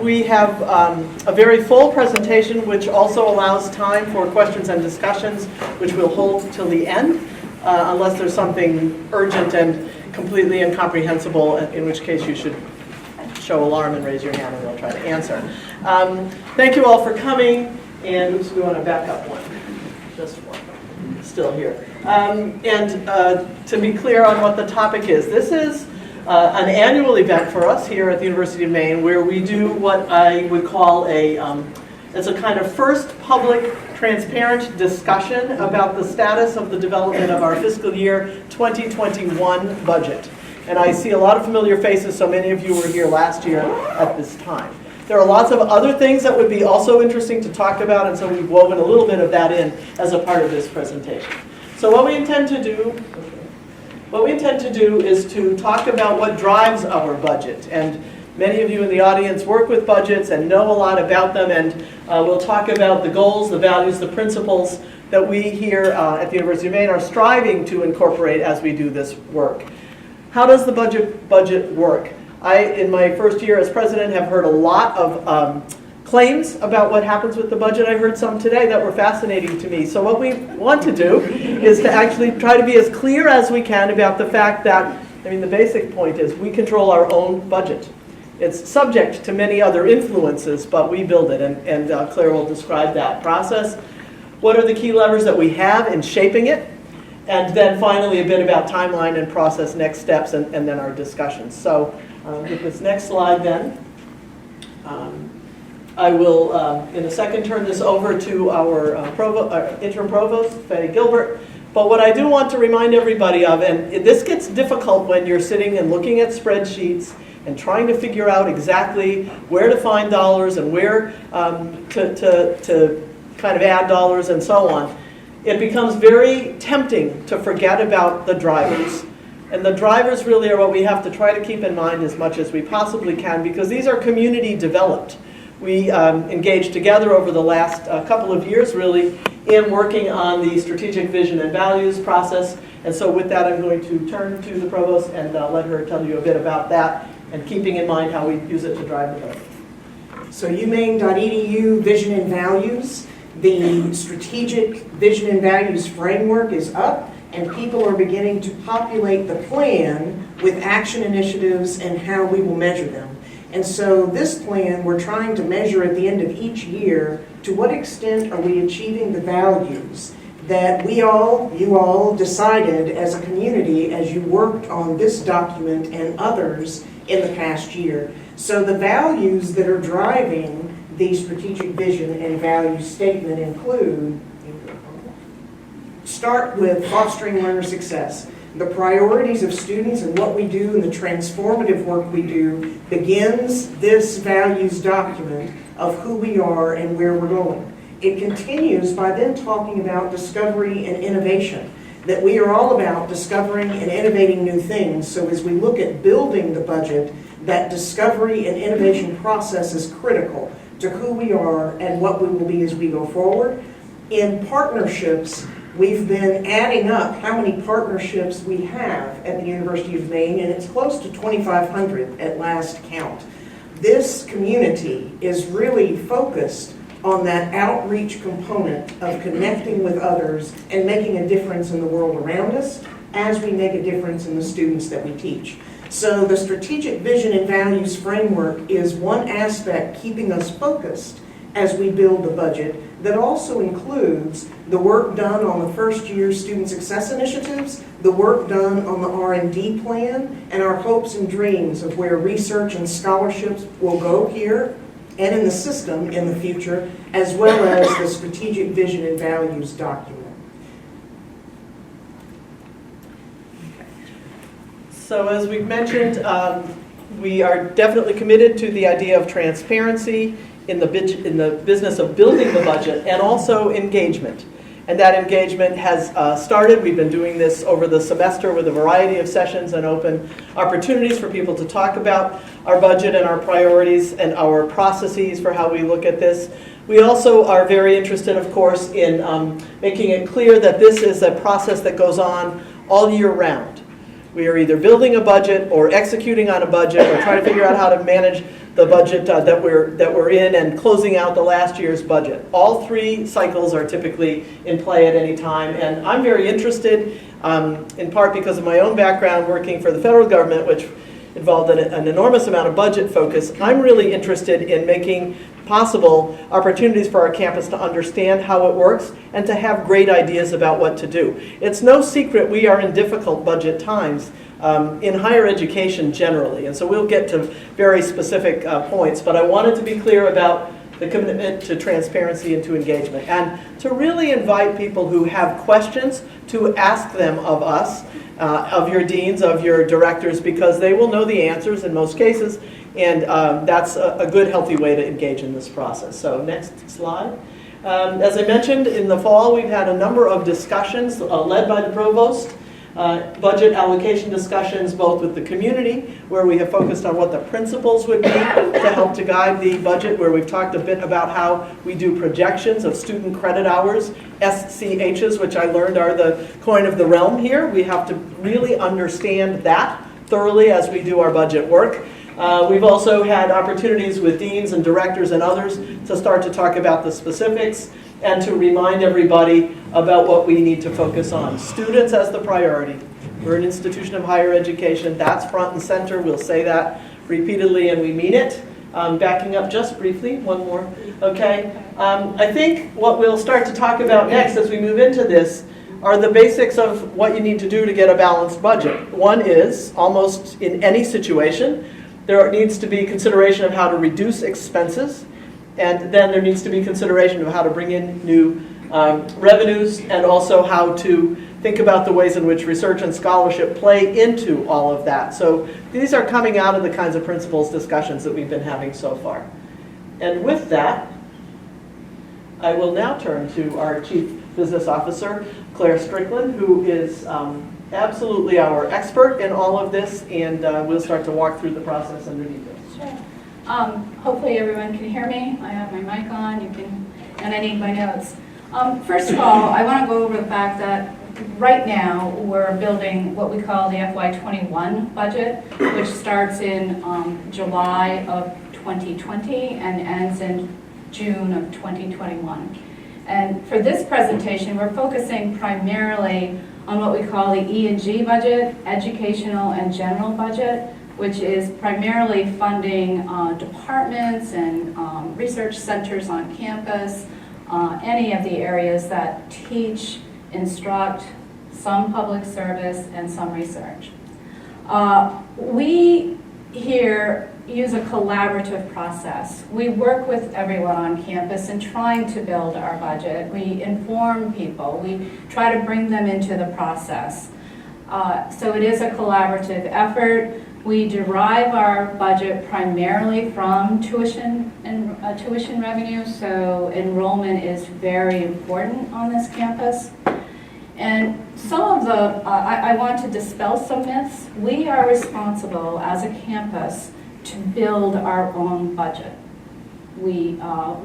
we have a very full presentation which also allows time for questions and discussions, which we'll hold till the end, unless there's something urgent and completely incomprehensible, in which case you should show alarm and raise your hand and we'll try to answer. Thank you all for coming, and oops, we want to back up one. Just one. Still here. To be clear on what the topic is, this is an annual event for us here at the University of Maine where we do what I would call it's a kind of first public, transparent discussion about the status of the development of our fiscal year 2021 budget. And I see a lot of familiar faces, so many of you were here last year at this time. There are lots of other things that would be also interesting to talk about, and so we've woven a little bit of that in as a part of this presentation. So what we intend to do is to talk about what drives our budget. And many of you in the audience work with budgets and know a lot about them, and we'll talk about the goals, the values, the principles that we here at the University of Maine are striving to incorporate as we do this work. How does the budget work? I, in my first year as president, have heard a lot of claims about what happens with the budget. I heard some today that were fascinating to me. So what we want to do is to actually try to be as clear as we can about the fact that, the basic point is we control our own budget. It's subject to many other influences, but we build it, and Clare will describe that process. What are the key levers that we have in shaping it? And then finally a bit about timeline and process, next steps, and then our discussions. So with this next slide then, I will in a second turn this over to our interim provost, Faye Gilbert. But what I do want to remind everybody of, and this gets difficult when you're sitting and looking at spreadsheets and trying to figure out exactly where to find dollars and where to kind of add dollars and so on. It becomes very tempting to forget about the drivers. And the drivers really are what we have to try to keep in mind as much as we possibly can, because these are community developed. We engaged together over the last couple of years really in working on the strategic vision and values process. And so with that, I'm going to turn to the provost and let her tell you a bit about that, and keeping in mind how we use it to drive the budget. So umaine.edu Vision and Values. The strategic vision and values framework is up, and people are beginning to populate the plan with action initiatives and how we will measure them. And so this plan, we're trying to measure at the end of each year, to what extent are we achieving the values that you all decided as a community as you worked on this document and others in the past year. So the values that are driving the strategic vision and value statement include, start with fostering learner success. The priorities of students and what we do and the transformative work we do begins this values document of who we are and where we're going. It continues by then talking about discovery and innovation, that we are all about discovering and innovating new things. So as we look at building the budget, that discovery and innovation process is critical to who we are and what we will be as we go forward. In partnerships, we've been adding up how many partnerships we have at the University of Maine, and it's close to 2,500 at last count. This community is really focused on that outreach component of connecting with others and making a difference in the world around us as we make a difference in the students that we teach. So the strategic vision and values framework is one aspect keeping us focused as we build the budget, that also includes the work done on the first year student success initiatives, the work done on the R&D plan, and our hopes and dreams of where research and scholarships will go here and in the system in the future, as well as the strategic vision and values document. So as we've mentioned, we are definitely committed to the idea of transparency in the business of building the budget, and also engagement. And that engagement has started. We've been doing this over the semester with a variety of sessions and open opportunities for people to talk about our budget and our priorities and our processes for how we look at this. We also are very interested, of course, in making it clear that this is a process that goes on all year round. We are either building a budget or executing on a budget or trying to figure out how to manage the budget that we're in and closing out the last year's budget. All three cycles are typically in play at any time, and I'm very interested, in part because of my own background working for the federal government, which involved an enormous amount of budget focus. I'm really interested in making possible opportunities for our campus to understand how it works and to have great ideas about what to do. It's no secret we are in difficult budget times in higher education generally, and so we'll get to very specific points, but I wanted to be clear about the commitment to transparency and to engagement, and to really invite people who have questions to ask them of us, of your deans, of your directors, because they will know the answers in most cases, and that's a good, healthy way to engage in this process. So next slide. As I mentioned, in the fall we've had a number of discussions led by the provost, budget allocation discussions both with the community, where we have focused on what the principles would be to help to guide the budget, where we've talked a bit about how we do projections of student credit hours, SCHs, which I learned are the coin of the realm here. We have to really understand that thoroughly as we do our budget work. We've also had opportunities with deans and directors and others to start to talk about the specifics and to remind everybody about what we need to focus on. Students as the priority. We're an institution of higher education. That's front and center. We'll say that repeatedly and we mean it. Backing up just briefly, one more. Okay. I think what we'll start to talk about next as we move into this are the basics of what you need to do to get a balanced budget. One is, almost in any situation, there needs to be consideration of how to reduce expenses, and then there needs to be consideration of how to bring in new revenues, and also how to think about the ways in which research and scholarship play into all of that. So these are coming out of the kinds of principles discussions that we've been having so far. And with that, I will now turn to our Chief Business Officer, Clare Strickland, who is absolutely our expert in all of this, and we'll start to walk through the process and the details. Sure. Hopefully everyone can hear me. I have my mic on, and I need my notes. First of all, I want to go over the fact that right now we're building what we call the FY21 budget, which starts in July of 2020 and ends in June of 2021. And for this presentation, we're focusing primarily on what we call the E&G budget, educational and general budget, which is primarily funding departments and research centers on campus, any of the areas that teach, instruct, some public service, and some research. We here use a collaborative process. We work with everyone on campus in trying to build our budget. We inform people. We try to bring them into the process. So it is a collaborative effort. We derive our budget primarily from tuition and tuition revenue, so enrollment is very important on this campus. And some of the, I want to dispel some myths. We are responsible as a campus to build our own budget. We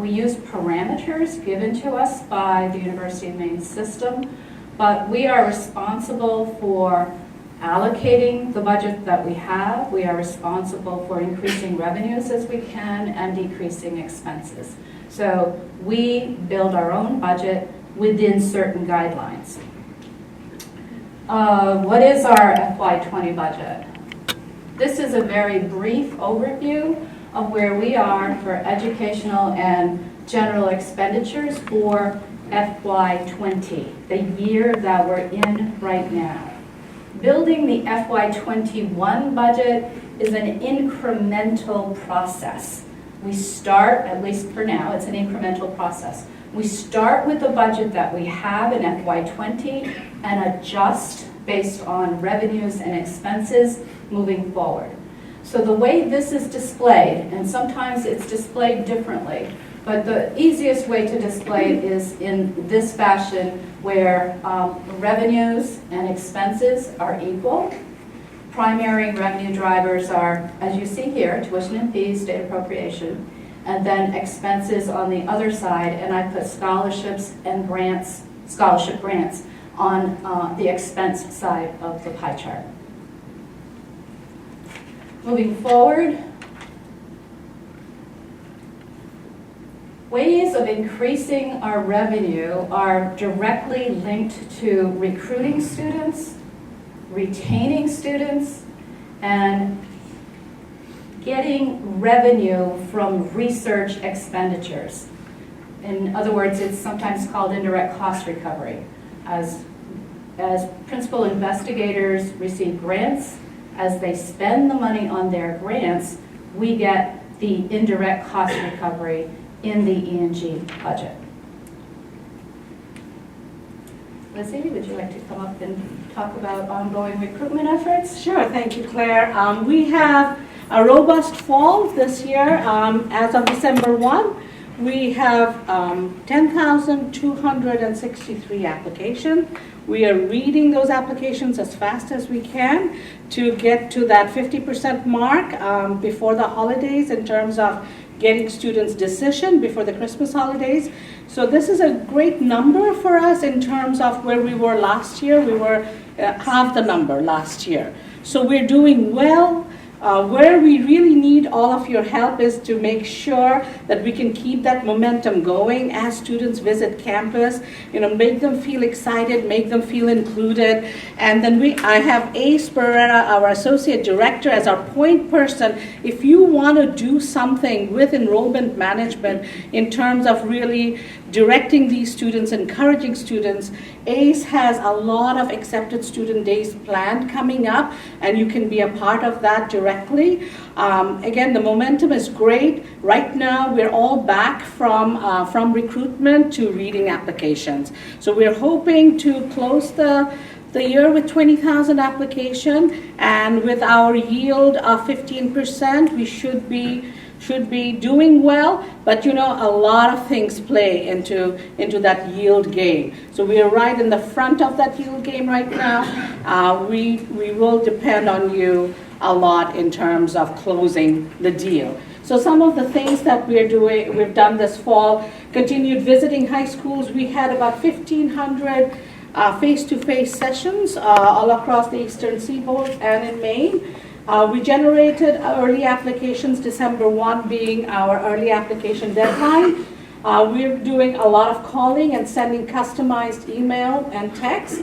use parameters given to us by the University of Maine system, but we are responsible for allocating the budget that we have. We are responsible for increasing revenues as we can and decreasing expenses. So we build our own budget within certain guidelines. What is our FY20 budget? This is a very brief overview of where we are for educational and general expenditures for FY20, the year that we're in right now. Building the FY21 budget is an incremental process. We start, at least for now, it's an incremental process. We start with the budget that we have in FY20 and adjust based on revenues and expenses moving forward. So the way this is displayed, and sometimes it's displayed differently, but the easiest way to display it is in this fashion where revenues and expenses are equal. Primary revenue drivers are, as you see here, tuition and fees, state appropriation, and then expenses on the other side, and I put scholarships and grants, scholarship grants, on the expense side of the pie chart. Moving forward, ways of increasing our revenue are directly linked to recruiting students, retaining students, and getting revenue from research expenditures. In other words, it's sometimes called indirect cost recovery. As principal investigators receive grants, as they spend the money on their grants, we get the indirect cost recovery in the E&G budget. Lizzie, would you like to come up and talk about ongoing recruitment efforts? Sure, thank you, Claire. We have a robust fall this year. As of December 1, we have 10,263 applications. We are reading those applications as fast as we can to get to that 50% mark before the holidays in terms of getting students' decision before the Christmas holidays. So this is a great number for us in terms of where we were last year. We were half the number last year. So we're doing well. Where we really need all of your help is to make sure that we can keep that momentum going as students visit campus, make them feel excited, make them feel included. And then I have Ace Pereira, our Associate Director, as our point person. If you want to do something with enrollment management in terms of really directing these students, encouraging students, ACE has a lot of accepted student days planned coming up, and you can be a part of that directly. Again, the momentum is great. Right now, we're all back from recruitment to reading applications. So we're hoping to close the year with 20,000 applications, and with our yield of 15%, we should be doing well, but a lot of things play into that yield game. So we are right in the front of that yield game right now. We will depend on you a lot in terms of closing the deal. So some of the things that we've done this fall: continued visiting high schools. We had about 1,500 face-to-face sessions all across the Eastern Seaboard and in Maine. We generated early applications, December 1 being our early application deadline. We're doing a lot of calling and sending customized email and text.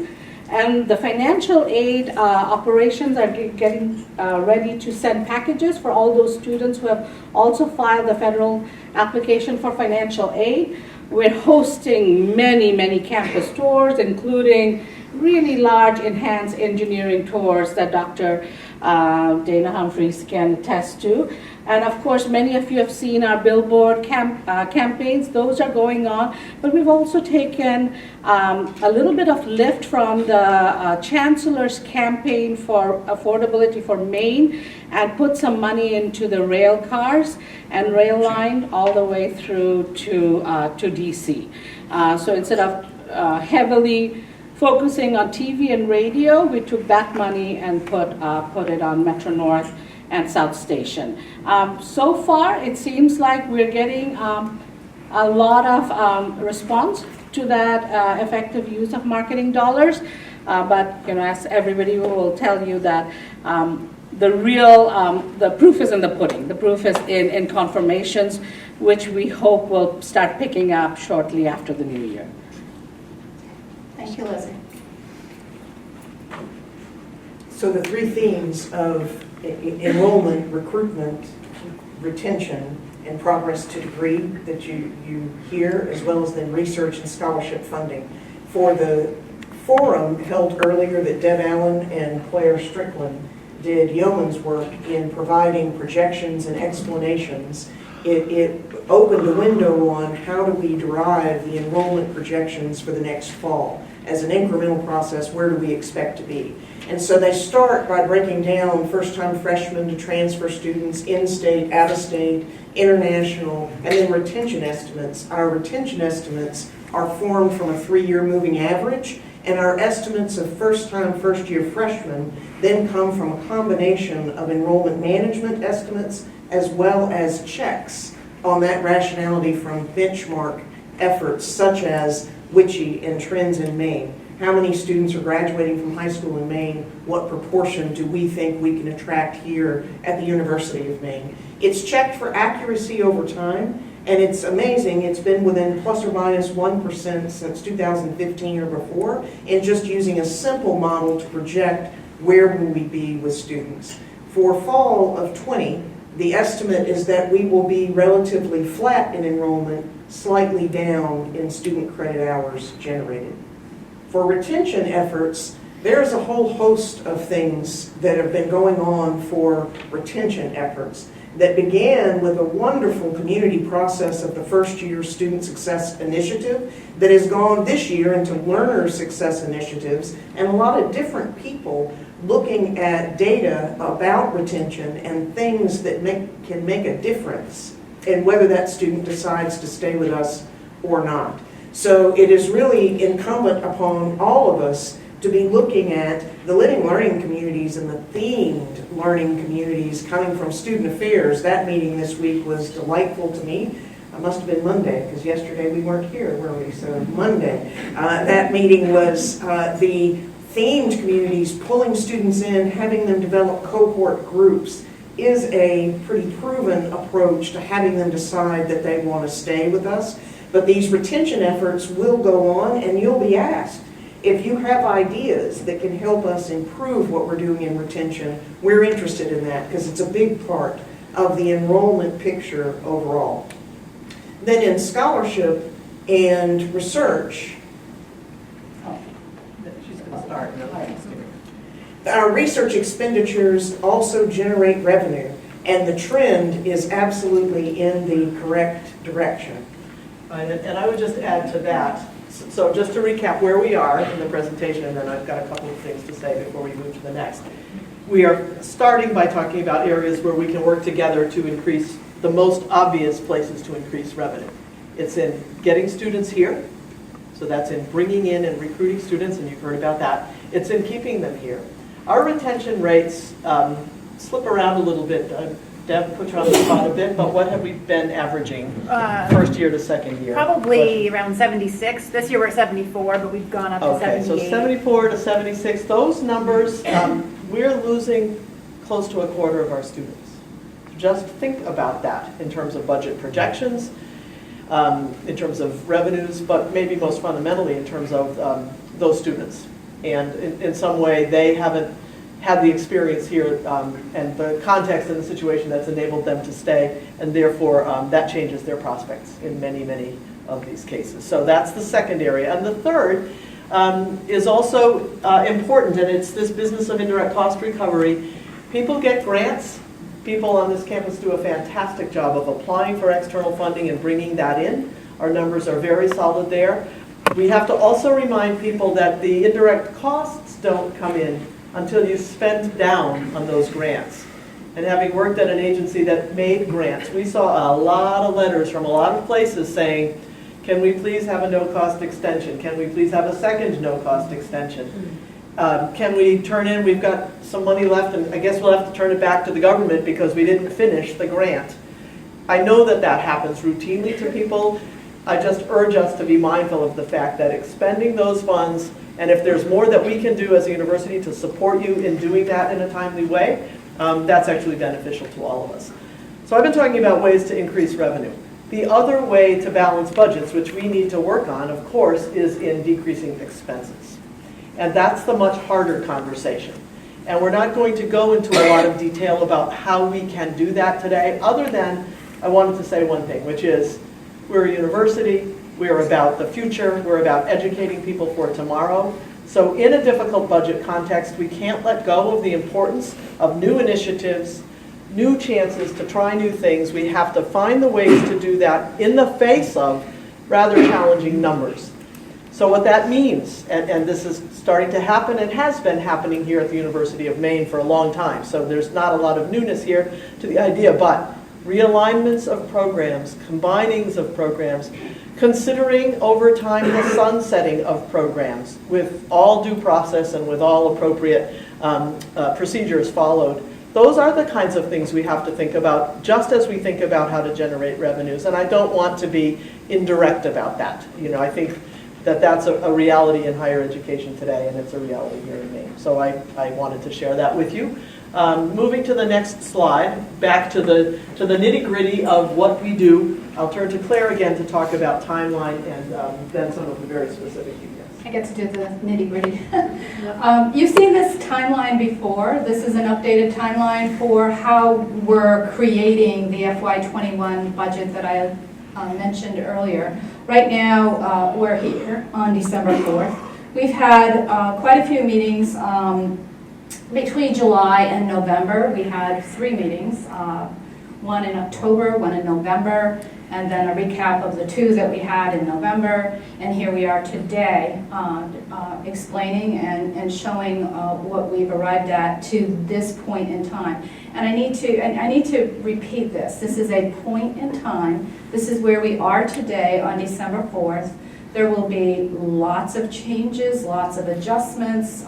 And the financial aid operations are getting ready to send packages for all those students who have also filed the federal application for financial aid. We're hosting many, many campus tours, including really large enhanced engineering tours that Dr. Dana Humphreys can attest to. And of course, many of you have seen our billboard campaigns. Those are going on. But we've also taken a little bit of lift from the Chancellor's campaign for affordability for Maine and put some money into the rail cars and rail line all the way through to DC. So instead of heavily focusing on TV and radio, we took that money and put it on Metro North and South Station. So far, it seems like we're getting a lot of response to that effective use of marketing dollars. But as everybody will tell you that the proof is in the pudding. The proof is in confirmations, which we hope will start picking up shortly after the new year. Thank you, Lizzie. So the three themes of enrollment, recruitment, retention, and progress to degree that you hear, as well as then research and scholarship funding. For the forum held earlier that Deb Allen and Clare Strickland did yeoman's work in providing projections and explanations, it opened a window on how do we derive the enrollment projections for the next fall. As an incremental process, where do we expect to be? And so they start by breaking down first-time freshmen to transfer students, in-state, out-of-state, international, and then retention estimates. Our retention estimates are formed from a 3-year moving average, and our estimates of first-time, first-year freshmen then come from a combination of enrollment management estimates as well as checks on that rationality from benchmark efforts such as WICHE and Trends in Maine. how many students are graduating from high school in Maine, what proportion do we think we can attract here at the University of Maine. It's checked for accuracy over time, and it's amazing. It's been within plus or minus 1% since 2015 or before, and just using a simple model to project where will we be with students. For fall of 20, the estimate is that we will be relatively flat in enrollment, slightly down in student credit hours generated. For retention efforts, there's a whole host of things that have been going on for retention efforts that began with a wonderful community process of the first year Student Success Initiative that has gone this year into Learner Success Initiatives, and a lot of different people looking at data about retention and things that can make a difference in whether that student decides to stay with us or not. So it is really incumbent upon all of us to be looking at the living learning communities and the themed learning communities coming from student affairs. That meeting this week was delightful to me. It must have been Monday, because yesterday we weren't here, were we? So Monday. That meeting was the themed communities, pulling students in, having them develop cohort groups, is a pretty proven approach to having them decide that they want to stay with us. But these retention efforts will go on, and you'll be asked. If you have ideas that can help us improve what we're doing in retention, we're interested in that because it's a big part of the enrollment picture overall. Then in scholarship and research, She's going to start. our research expenditures also generate revenue, and the trend is absolutely in the correct direction. And I would just add to that, so just to recap where we are in the presentation, and then I've got a couple of things to say before we move to the next. We are starting by talking about areas where we can work together to increase the most obvious places to increase revenue. It's in getting students here, so that's in bringing in and recruiting students, and you've heard about that. It's in keeping them here. Our retention rates slip around a little bit. Deb, put you on the spot a bit, but what have we been averaging first year to second year? Probably around 76. This year we're at 74, but we've gone up to 78. Okay, so 74 to 76, those numbers, we're losing close to a quarter of our students. Just think about that in terms of budget projections, in terms of revenues, but maybe most fundamentally in terms of those students. And in some way, they haven't had the experience here and the context and the situation that's enabled them to stay, and therefore that changes their prospects in many, many of these cases. So that's the second area. And the third is also important, and it's this business of indirect cost recovery. People get grants. People on this campus do a fantastic job of applying for external funding and bringing that in. Our numbers are very solid there. We have to also remind people that the indirect costs don't come in until you spend down on those grants. And having worked at an agency that made grants, we saw a lot of letters from a lot of places saying, can we please have a no-cost extension? Can we please have a second no-cost extension? Can we turn in, we've got some money left, and I guess we'll have to turn it back to the government because we didn't finish the grant. I know that that happens routinely to people. I just urge us to be mindful of the fact that expending those funds, and if there's more that we can do as a university to support you in doing that in a timely way, that's actually beneficial to all of us. So I've been talking about ways to increase revenue. The other way to balance budgets, which we need to work on, of course, is in decreasing expenses. And that's the much harder conversation. And we're not going to go into a lot of detail about how we can do that today, other than I wanted to say one thing, which is we're a university, we're about the future, we're about educating people for tomorrow. So in a difficult budget context, we can't let go of the importance of new initiatives, new chances to try new things. We have to find the ways to do that in the face of rather challenging numbers. So what that means, and this is starting to happen and has been happening here at the University of Maine for a long time, so there's not a lot of newness here to the idea, but realignments of programs, combinings of programs, considering over time the sunsetting of programs with all due process and with all appropriate procedures followed. Those are the kinds of things we have to think about, just as we think about how to generate revenues. And I don't want to be indirect about that. You know, I think that's a reality in higher education today, and it's a reality here in Maine. So I wanted to share that with you. Moving to the next slide, back to the nitty-gritty of what we do. I'll turn to Claire again to talk about timeline and then some of the very specific details. I get to do the nitty-gritty. You've seen this timeline before. This is an updated timeline for how we're creating the FY21 budget that I mentioned earlier. Right now, we're here on December 4th. We've had quite a few meetings between July and November. We had 3 meetings, one in October, one in November, and then a recap of the 2 that we had in November. And here we are today explaining and showing what we've arrived at to this point in time. And I need to repeat this. This is a point in time. This is where we are today on December 4th. There will be lots of changes, lots of adjustments,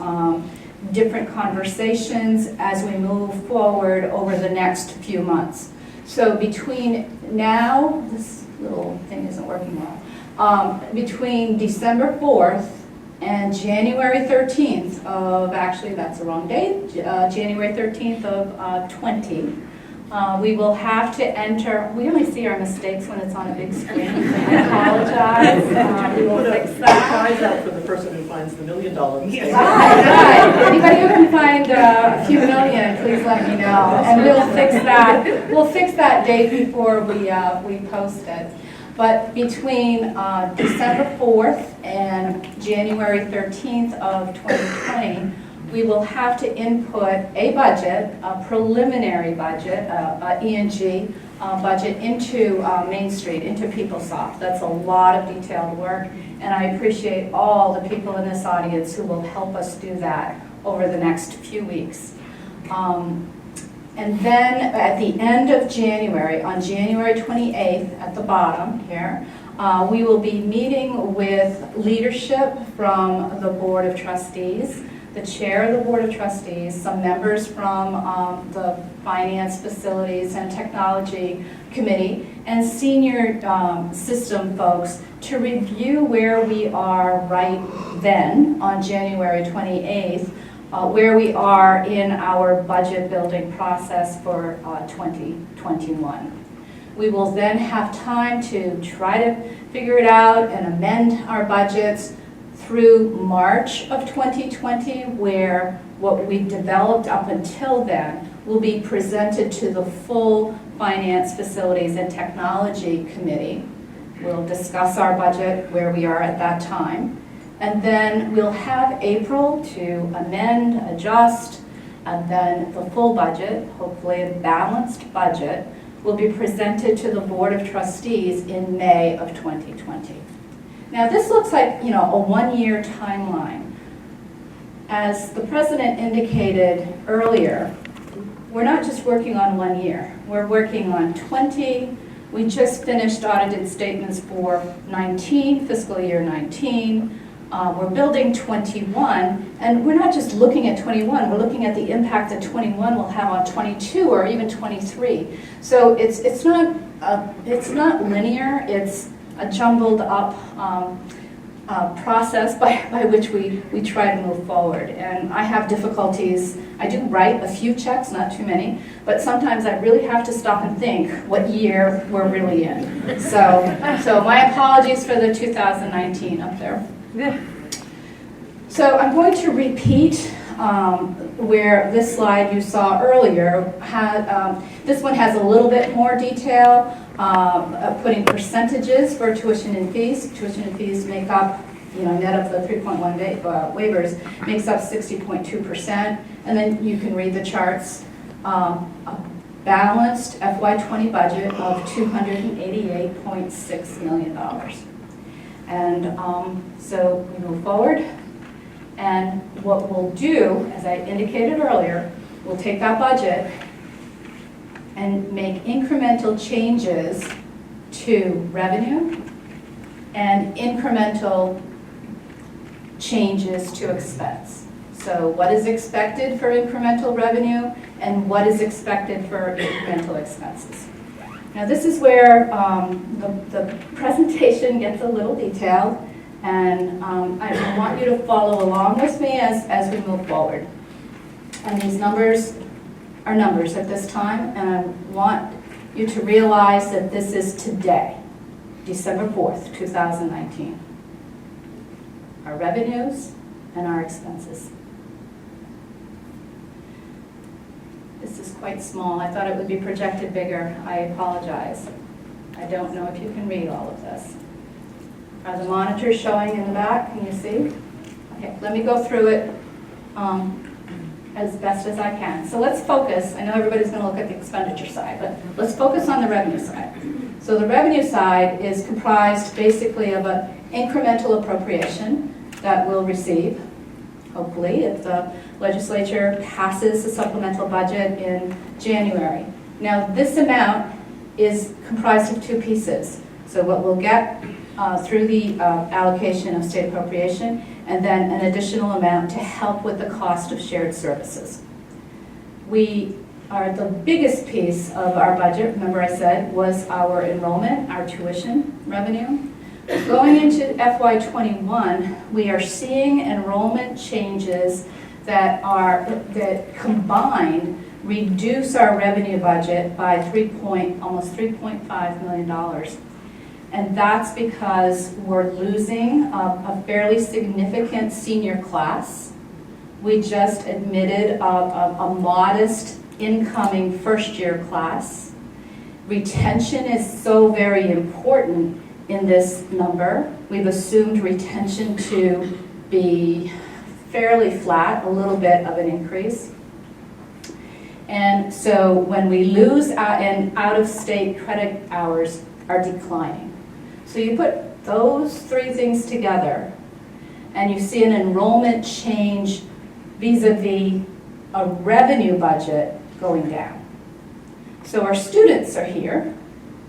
different conversations as we move forward over the next few months. So between now, this little thing isn't working well, between December 4th and January 13th of, actually that's the wrong date, January 13th of 20, we will have to enter, we only see our mistakes when it's on a big screen. I apologize. We will fix that. Prize out for the person who finds the $1 million mistake. Right. Anybody who can find a few million, please let me know, and we'll fix that. We'll fix that date before we post it. But between December 4th and January 13th of 2020, we will have to input a budget, a preliminary budget, E&G budget into Main Street, into PeopleSoft. That's a lot of detailed work, and I appreciate all the people in this audience who will help us do that over the next few weeks. And then at the end of January, on January 28th, at the bottom here, we will be meeting with leadership from the Board of Trustees, the chair of the Board of Trustees, some members from the Finance, Facilities, and Technology Committee, and senior system folks to review where we are right then on January 28th, where we are in our budget building process for 2021. We will then have time to try to figure it out and amend our budgets through March of 2020, where what we developed up until then will be presented to the full Finance, Facilities, and Technology Committee. We'll discuss our budget where we are at that time. And then we'll have April to amend, adjust, and then the full budget, hopefully a balanced budget, will be presented to the Board of Trustees in May of 2020. Now this looks like, a 1-year timeline. As the President indicated earlier, we're not just working on 1 year. We're working on 20. We just finished audited statements for 19, fiscal year 19. We're building 21, and we're not just looking at 21, we're looking at the impact that 21 will have on 22 or even 23. So it's not linear, it's a jumbled up process by which we try to move forward. And I have difficulties. I do write a few checks, not too many, but sometimes I really have to stop and think what year we're really in. So my apologies for the 2019 up there. So I'm going to repeat where this slide you saw earlier had, this one has a little bit more detail, putting percentages for tuition and fees. Tuition and fees make up, net of the 3.1 waivers, makes up 60.2%. And then you can read the charts. A balanced FY20 budget of $288.6 million. And so we move forward. And what we'll do, as I indicated earlier, we'll take that budget and make incremental changes to revenue and incremental changes to expense. So what is expected for incremental revenue and what is expected for incremental expenses. Now this is where the presentation gets a little detailed. And I want you to follow along with me as we move forward. And these numbers are numbers at this time, and I want you to realize that this is today, December 4th, 2019. Our revenues and our expenses. This is quite small. I thought it would be projected bigger. I apologize. I don't know if you can read all of this. Are the monitors showing in the back? Can you see? Okay, let me go through it as best as I can. So let's focus. I know everybody's going to look at the expenditure side, but let's focus on the revenue side. So the revenue side is comprised basically of an incremental appropriation that we'll receive, hopefully, if the legislature passes the supplemental budget in January. Now, this amount is comprised of two pieces. So what we'll get through the allocation of state appropriation, and then an additional amount to help with the cost of shared services. We are the biggest piece of our budget, remember I said, was our enrollment, our tuition revenue. Going into FY21, we are seeing enrollment changes that combined reduce our revenue budget by almost $3.5 million. And that's because we're losing a fairly significant senior class. We just admitted a modest incoming first-year class. Retention is so very important in this number. We've assumed retention to be fairly flat, a little bit of an increase. And so when we lose and out-of-state credit hours are declining. So you put those three things together and you see an enrollment change vis-a-vis a revenue budget going down. So our students are here,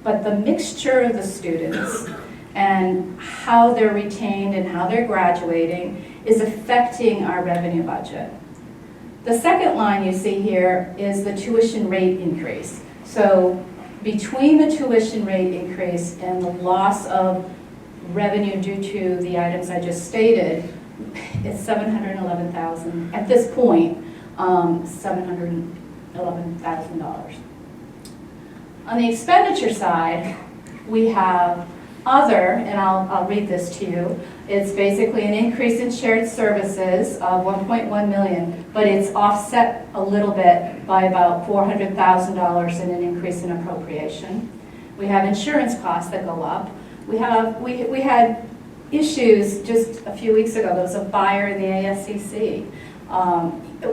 but the mixture of the students and how they're retained and how they're graduating is affecting our revenue budget. The second line you see here is the tuition rate increase. So between the tuition rate increase and the loss of revenue due to the items I just stated, it's $711,000. At this point, $711,000. On the expenditure side, we have other, and I'll read this to you. It's basically an increase in shared services of $1.1 million, but it's offset a little bit by about $400,000 in an increase in appropriation. We have insurance costs that go up. We had issues just a few weeks ago. There was a fire in the ASCC.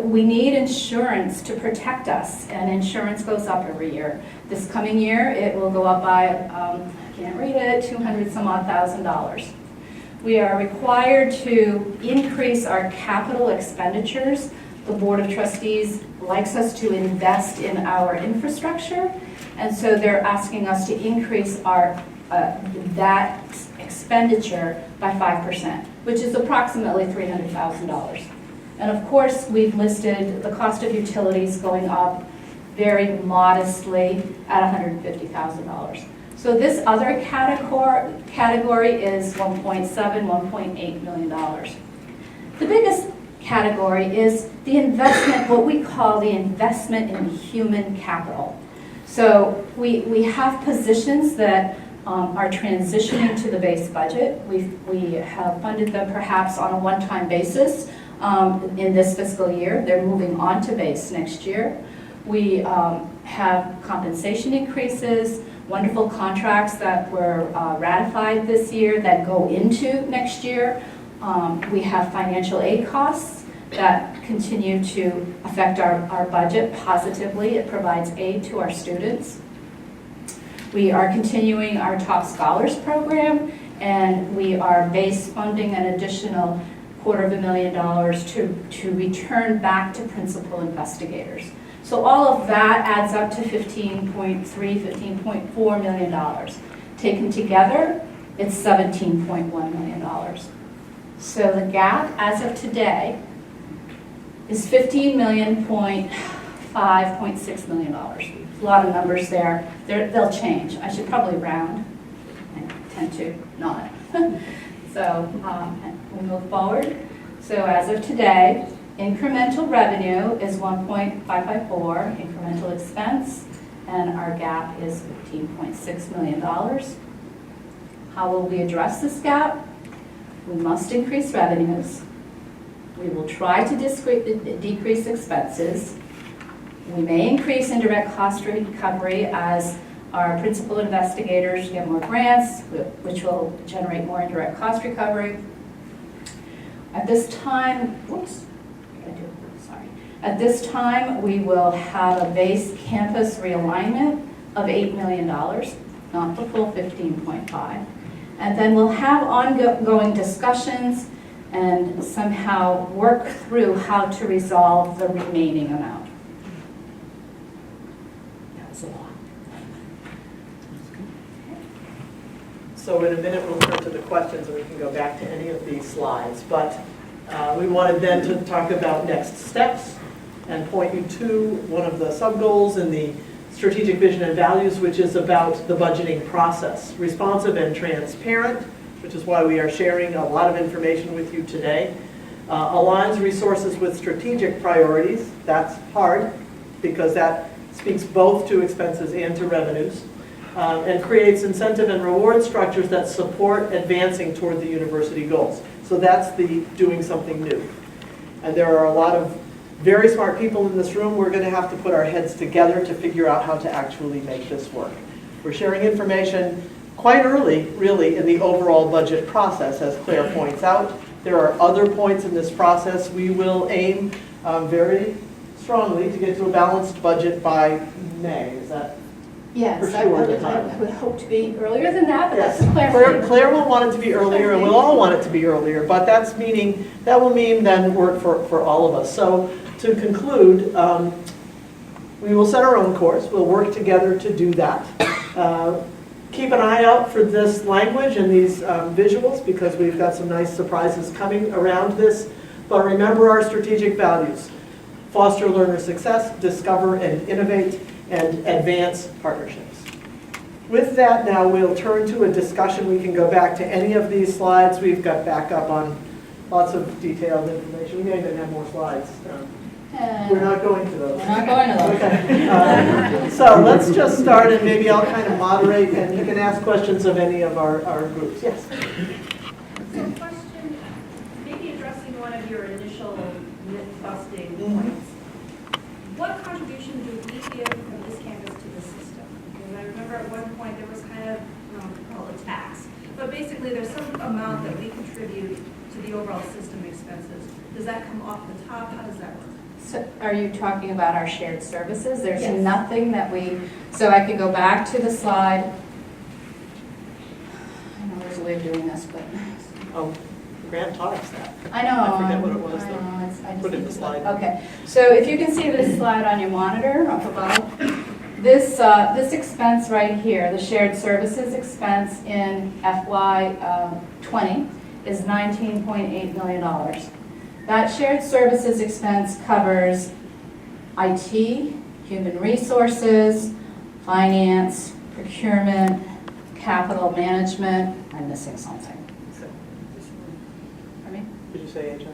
We need insurance to protect us, and insurance goes up every year. This coming year, it will go up by, I can't read it, $200,000. We are required to increase our capital expenditures. The Board of Trustees likes us to invest in our infrastructure, and so they're asking us to increase our that expenditure by 5%, which is approximately $300,000. And of course, we've listed the cost of utilities going up very modestly at $150,000. So this other category is $1.8 million. The biggest category is the investment, what we call the investment in human capital. So we have positions that are transitioning to the base budget. We have funded them perhaps on a one-time basis in this fiscal year. They're moving on to base next year. We have compensation increases, wonderful contracts that were ratified this year that go into next year. We have financial aid costs that continue to affect our budget positively. It provides aid to our students. We are continuing our Top Scholars program, and we are base funding an additional $250,000 to return back to principal investigators. So all of that adds up to $15.4 million. Taken together, it's $17.1 million. So the gap as of today is $15.6 million. A lot of numbers there. They'll change. I should probably round. I tend to not. So we move forward. So as of today, incremental revenue is 1.554, incremental expense, and our gap is $15.6 million. How will we address this gap? We must increase revenues. We will try to decrease expenses. We may increase indirect cost recovery as our principal investigators get more grants, which will generate more indirect cost recovery. At this time, At this time, we will have a base campus realignment of $8 million, not the full 15.5. And then we'll have ongoing discussions and somehow work through how to resolve the remaining amount. That was a lot. So in a minute, we'll turn to the questions and we can go back to any of these slides. But we wanted then to talk about next steps and point you to one of the sub-goals in the strategic vision and values, which is about the budgeting process. Responsive and transparent, which is why we are sharing a lot of information with you today. Aligns resources with strategic priorities. That's hard because that speaks both to expenses and to revenues. And creates incentive and reward structures that support advancing toward the university goals. So that's the doing something new. And there are a lot of very smart people in this room. We're going to have to put our heads together to figure out how to actually make this work. We're sharing information quite early, really, in the overall budget process, as Claire points out. There are other points in this process. We will aim very strongly to get to a balanced budget by May. Is that Yes, for I sure the time? would hope to be earlier than that, but Yes. that's Claire. Claire will want it to be earlier, and we'll all want it to be earlier, but that will mean then work for all of us. So to conclude, we will set our own course. We'll work together to do that. Keep an eye out for this language and these visuals because we've got some nice surprises coming around this. But remember our strategic values. Foster learner success, discover and innovate, and advance partnerships. With that, now we'll turn to a discussion. We can go back to any of these slides. We've got backup on lots of detailed information. We may even have more slides. We're not going to those. We're not going to those. Okay. So let's just start, and maybe I'll kind of moderate, and you can ask questions of any of our groups. Yes? So question, maybe addressing one of your initial myth-busting points. What contribution do we give from this campus to the system? Because I remember at one point there was kind of, I don't know what to call it, a tax. But basically there's some amount that we contribute to the overall system expenses. Does that come off the top? How does that work? So are you talking about our shared services? There's Yes. nothing that so I could go back to the slide. I know there's a way of doing this, but. Oh, Grant taught us that. I know. I forget what it was, I though. know, I just Put it in need the to slide. look. Okay, so if you can see this slide on your monitor up above, this expense right here, the shared services expense in FY20 is $19.8 million. That shared services expense covers IT, human resources, finance, procurement, capital management. I'm missing something. Did you say HR?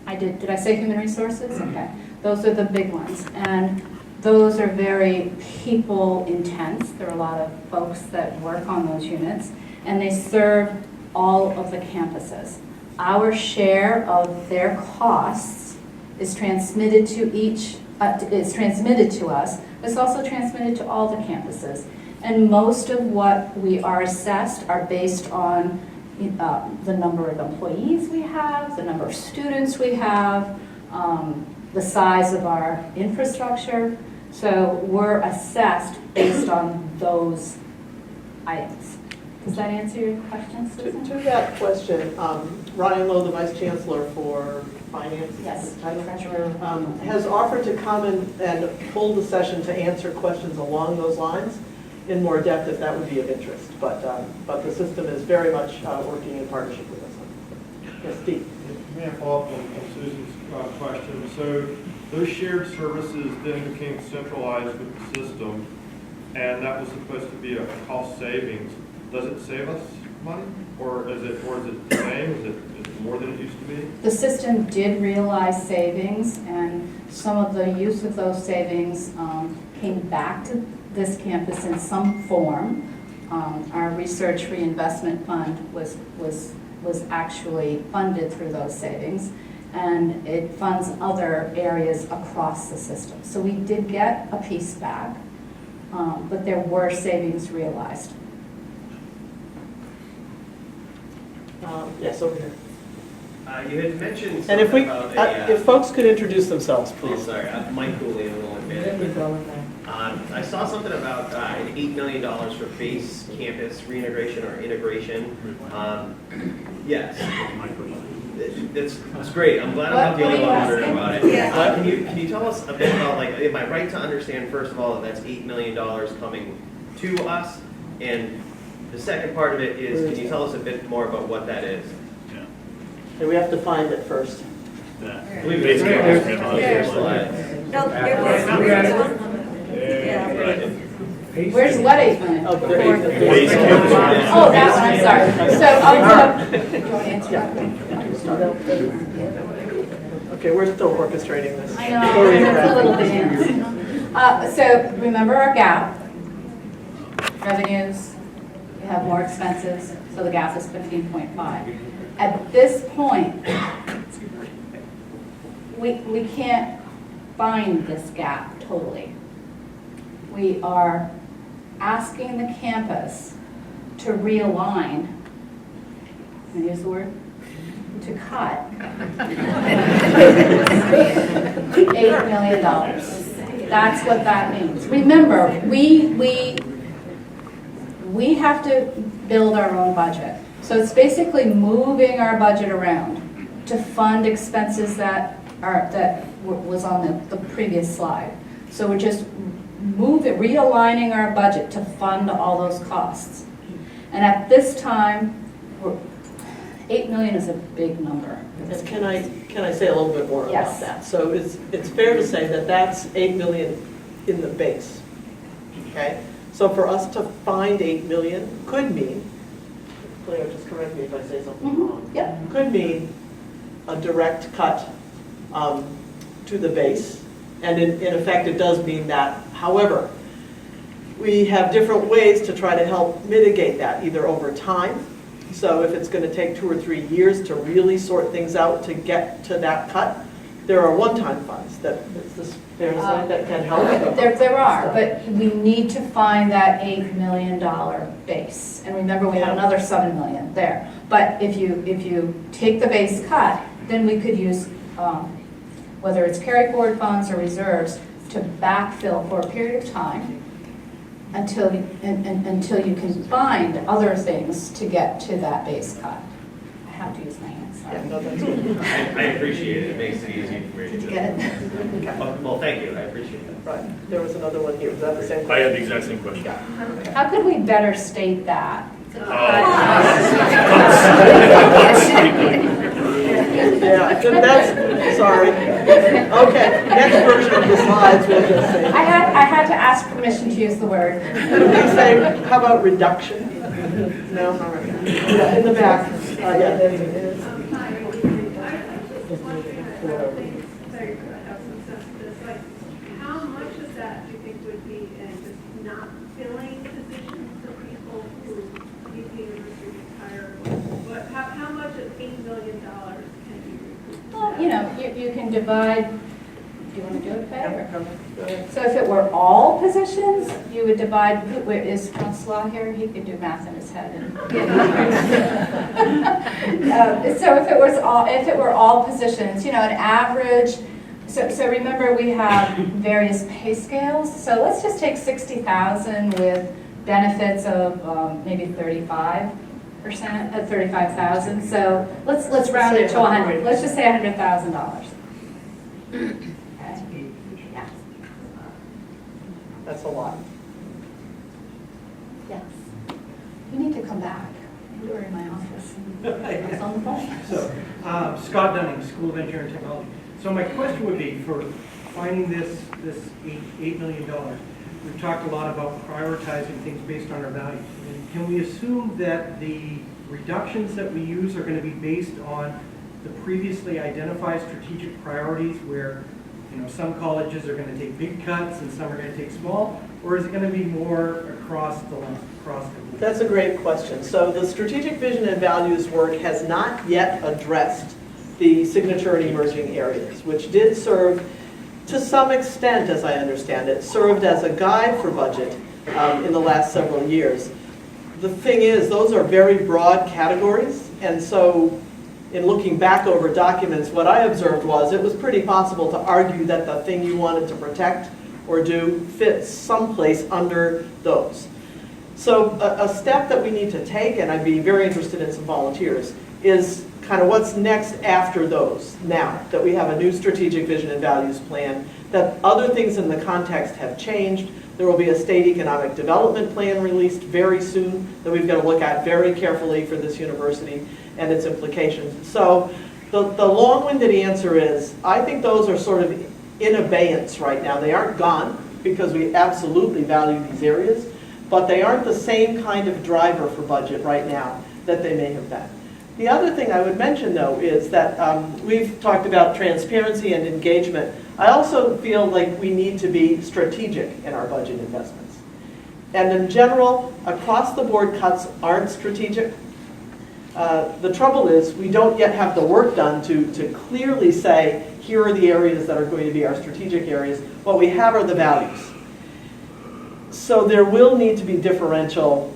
I did. Did I say human resources? Okay. Those are the big ones. And those are very people intense. There are a lot of folks that work on those units, and they serve all of the campuses. Our share of their costs is transmitted to transmitted to us. It's also transmitted to all the campuses. And most of what we are assessed are based on the number of employees we have, the number of students we have, the size of our infrastructure. So we're assessed based on those items. Does that answer your question, Susan? To that question, Ryan Lowe, the Vice Chancellor for Finance, Yes, title, treasurer. has offered to come and hold the session to answer questions along those lines in more depth if that would be of interest. But the system is very much working in partnership with us. Yes, Steve. May I follow up on Susan's question? So those shared services then became centralized with the system, and that was supposed to be a cost savings. Does it save us? money? Or is it the same? Is it more than it used to be? The system did realize savings, and some of the use of those savings came back to this campus in some form. Our research reinvestment fund was actually funded through those savings, and it funds other areas across the system. So we did get a piece back, but there were savings realized. Yes, over here. You had mentioned And something if we, about if folks could introduce themselves, oh, please. sorry, Mike Cooley, I'm going to I saw something about $8 million for base campus reintegration or integration. Yes. That's great. I'm glad I'm not the only one wondering about it. Yeah. Can you tell us a bit about, like, am I right to understand, first of all, that that's $8 million coming to us? And the second part of it is, can you tell us a bit more about what that is? And we have to find it first. I believe it's on your slide. No, there was. Yeah. Where's what 8 million? Oh, the Base campus. Oh, that one, I'm sorry. So, do you want to answer that? Okay, we're still orchestrating this. I know, it's a little dance. So remember our gap, revenues, we have more expenses, so the gap is 15.5. At this point, we can't find this gap totally. We are asking the campus to realign, can I use the word? To cut $8 million. That's what that means. Remember, we have to build our own budget. So it's basically moving our budget around to fund expenses that was on the previous slide. So we're just realigning our budget to fund all those costs. And at this time, 8 million is a big number. And can I say a little bit more about Yes. that? So it's fair to say that that's 8 million in the base, okay? So for us to find 8 million could mean, Claire, just correct me if I say something wrong. Yep. Could mean a direct cut to the base, and in effect it does mean that. However, we have different ways to try to help mitigate that, either over time. So if it's going to take 2 or 3 years to really sort things out to get to that cut, there are one-time funds that can help. There are, but we need to find that $8 million base. And remember, we have another 7 million there. But if you take the base cut, then we could use, whether it's carry forward funds or reserves, to backfill for a period of time until you can find other things to get to that base cut. I have to use my hands, sorry. Yeah, no, that's good. I appreciate it. It makes it easy for me Did you to. get it? Well, thank you. I appreciate that. Right, there was another one here, was that the same I question? had the exact same question. How could we better state that? Yeah, that's, sorry. Okay, next version of the slides will just say. I had to ask permission to use the word. Could we say, how about reduction? No? All right. Yeah, in the back. Yeah, there it is. Hi, I just wondering, I think Claire could have some sense of this, like, how much of that do you think would be in just not filling positions for people who leave the university retire? But how much of $8 million can you recoup? Well, you can divide, do you want to do it, Claire? So if it were all positions, you would divide, is Francois here? He could do math in his head. So if it were all positions, an average, so remember we have various pay scales. So let's just take 60,000 with benefits of maybe 35%, 35,000. So let's round it to 100. Let's just say $100,000. That's a lot. Yes. You need to come back. You were in my office. I was on the phone. So, Scott Dunning, School of Engineering and Technology. So my question would be, for finding this $8 million, we've talked a lot about prioritizing things based on our values. And can we assume that the reductions that we use are going to be based on the previously identified strategic priorities where, some colleges are going to take big cuts and some are going to take small, or is it going to be more across the board? That's a great question. So the strategic vision and values work has not yet addressed the signature and emerging areas, which did serve, to some extent, as I understand it, served as a guide for budget in the last several years. The thing is, those are very broad categories, and so in looking back over documents, what I observed was it was pretty possible to argue that the thing you wanted to protect or do fits someplace under those. So a step that we need to take, and I'd be very interested in some volunteers, is kind of what's next after those, now that we have a new strategic vision and values plan, that other things in the context have changed. There will be a state economic development plan released very soon that we've got to look at very carefully for this university and its implications. So the long-winded answer is, I think those are sort of in abeyance right now. They aren't gone because we absolutely value these areas, but they aren't the same kind of driver for budget right now that they may have been. The other thing I would mention, though, is that we've talked about transparency and engagement. I also feel like we need to be strategic in our budget investments. And in general, across-the-board cuts aren't strategic. The trouble is we don't yet have the work done to clearly say, here are the areas that are going to be our strategic areas. What we have are the values. So there will need to be differential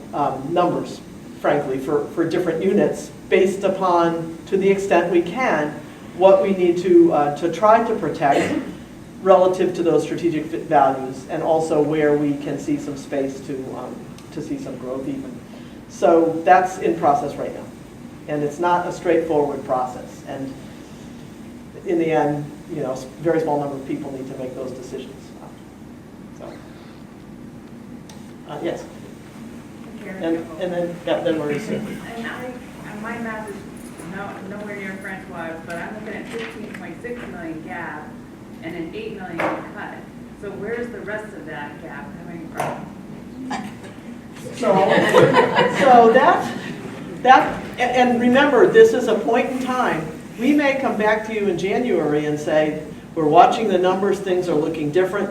numbers, frankly, for different units based upon, to the extent we can, what we need to try to protect relative to those strategic values, and also where we can see some space to see some growth even. So that's in process right now. And it's not a straightforward process. And in the end, a very small number of people need to make those decisions. Yes. And then Marisa. And my math is nowhere near Francois, but I'm looking at 15.6 million gap and an 8 million cut. So where's the rest of that gap coming from? So that, and remember, this is a point in time. We may come back to you in January and say, we're watching the numbers, things are looking different.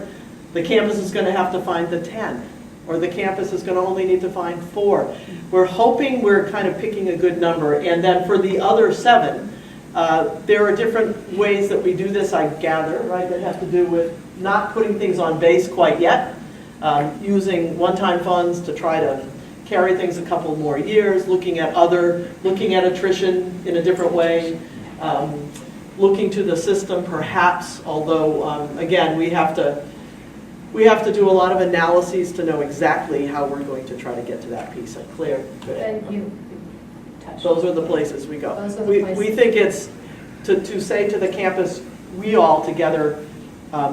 The campus is going to have to find the 10. Or the campus is going to only need to find 4. We're hoping we're kind of picking a good number. And then for the other 7, there are different ways that we do this, I gather, right, that have to do with not putting things on base quite yet, using one-time funds to try to carry things a couple more years, looking at attrition in a different way, looking to the system perhaps, although, again, we have to do a lot of analyses to know exactly how we're going to try to get to that piece. Claire, And you touched. those are the places we go. Those are the places. We think it's, to say to the campus, we all together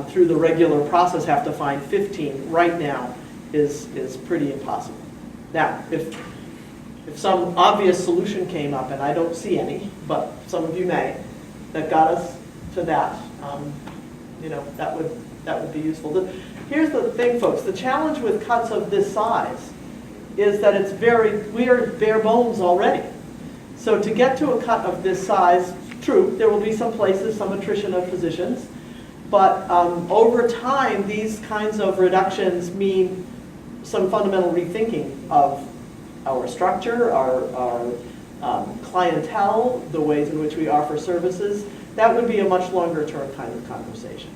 through the regular process have to find 15 right now is pretty impossible. Now, if some obvious solution came up, and I don't see any, but some of you may, that got us to that, that would be useful. Here's the thing, folks. The challenge with cuts of this size is that we are bare bones already. So to get to a cut of this size, true, there will be some places, some attrition of positions, but over time, these kinds of reductions mean some fundamental rethinking of our structure, our clientele, the ways in which we offer services. That would be a much longer term kind of conversation.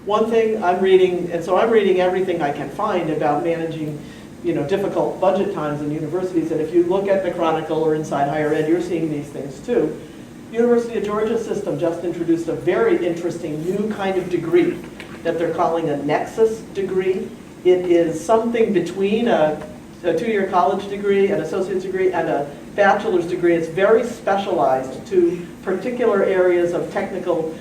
One thing I'm reading, and so I'm reading everything I can find about managing, difficult budget times in universities. And if you look at the Chronicle or Inside Higher Ed, you're seeing these things too. University of Georgia system just introduced a very interesting new kind of degree that they're calling a nexus degree. It is something between a 2-year college degree, an associate's degree, and a bachelor's degree. It's very specialized to particular areas of technical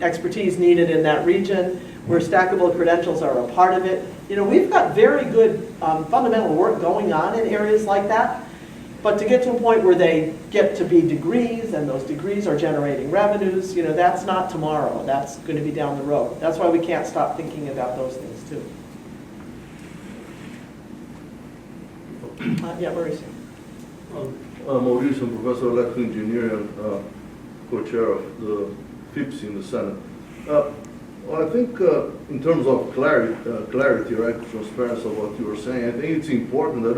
expertise needed in that region, where stackable credentials are a part of it. We've got very good fundamental work going on in areas like that, but to get to a point where they get to be degrees and those degrees are generating revenues, that's not tomorrow. That's going to be down the road. That's why we can't stop thinking about those things too. Yeah, Mauricio. Mauricio, I'm Professor of Electrical Engineering and co-chair of the FIPS in the Senate. Well, I think in terms of clarity, right, transparency of what you were saying, I think it's important that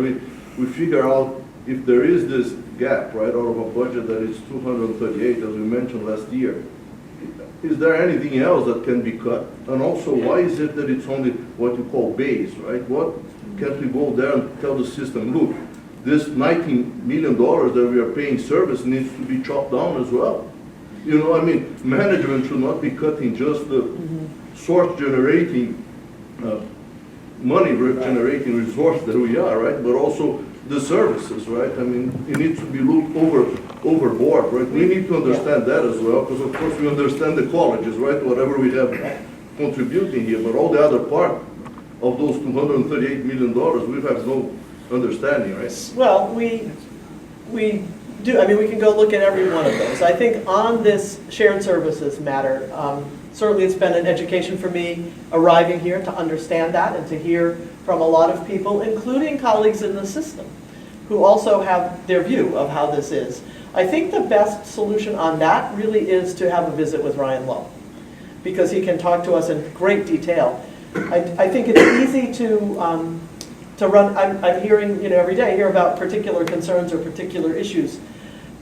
we figure out if there is this gap, right, out of a budget that is 238, as we mentioned last year. Is there anything else that can be cut? And also, why is it that it's only what you call base, right? What can't we go there and tell the system, look, this $19 million that we are paying service needs to be chopped down as well? You know, I mean, management should not be cutting just the source generating, money generating resource that we are, right? But also the services, right? I mean, it needs to be looked overboard, right? We need to understand that as well, because of course we understand the colleges, right? Whatever we have contributing here, but all the other part of those $238 million, we have no understanding, right? Well, we do, I mean, we can go look at every one of those. I think on this shared services matter, certainly it's been an education for me arriving here to understand that and to hear from a lot of people, including colleagues in the system, who also have their view of how this is. I think the best solution on that really is to have a visit with Ryan Lowe, because he can talk to us in great detail. I think it's easy to run, I'm hearing, every day I hear about particular concerns or particular issues,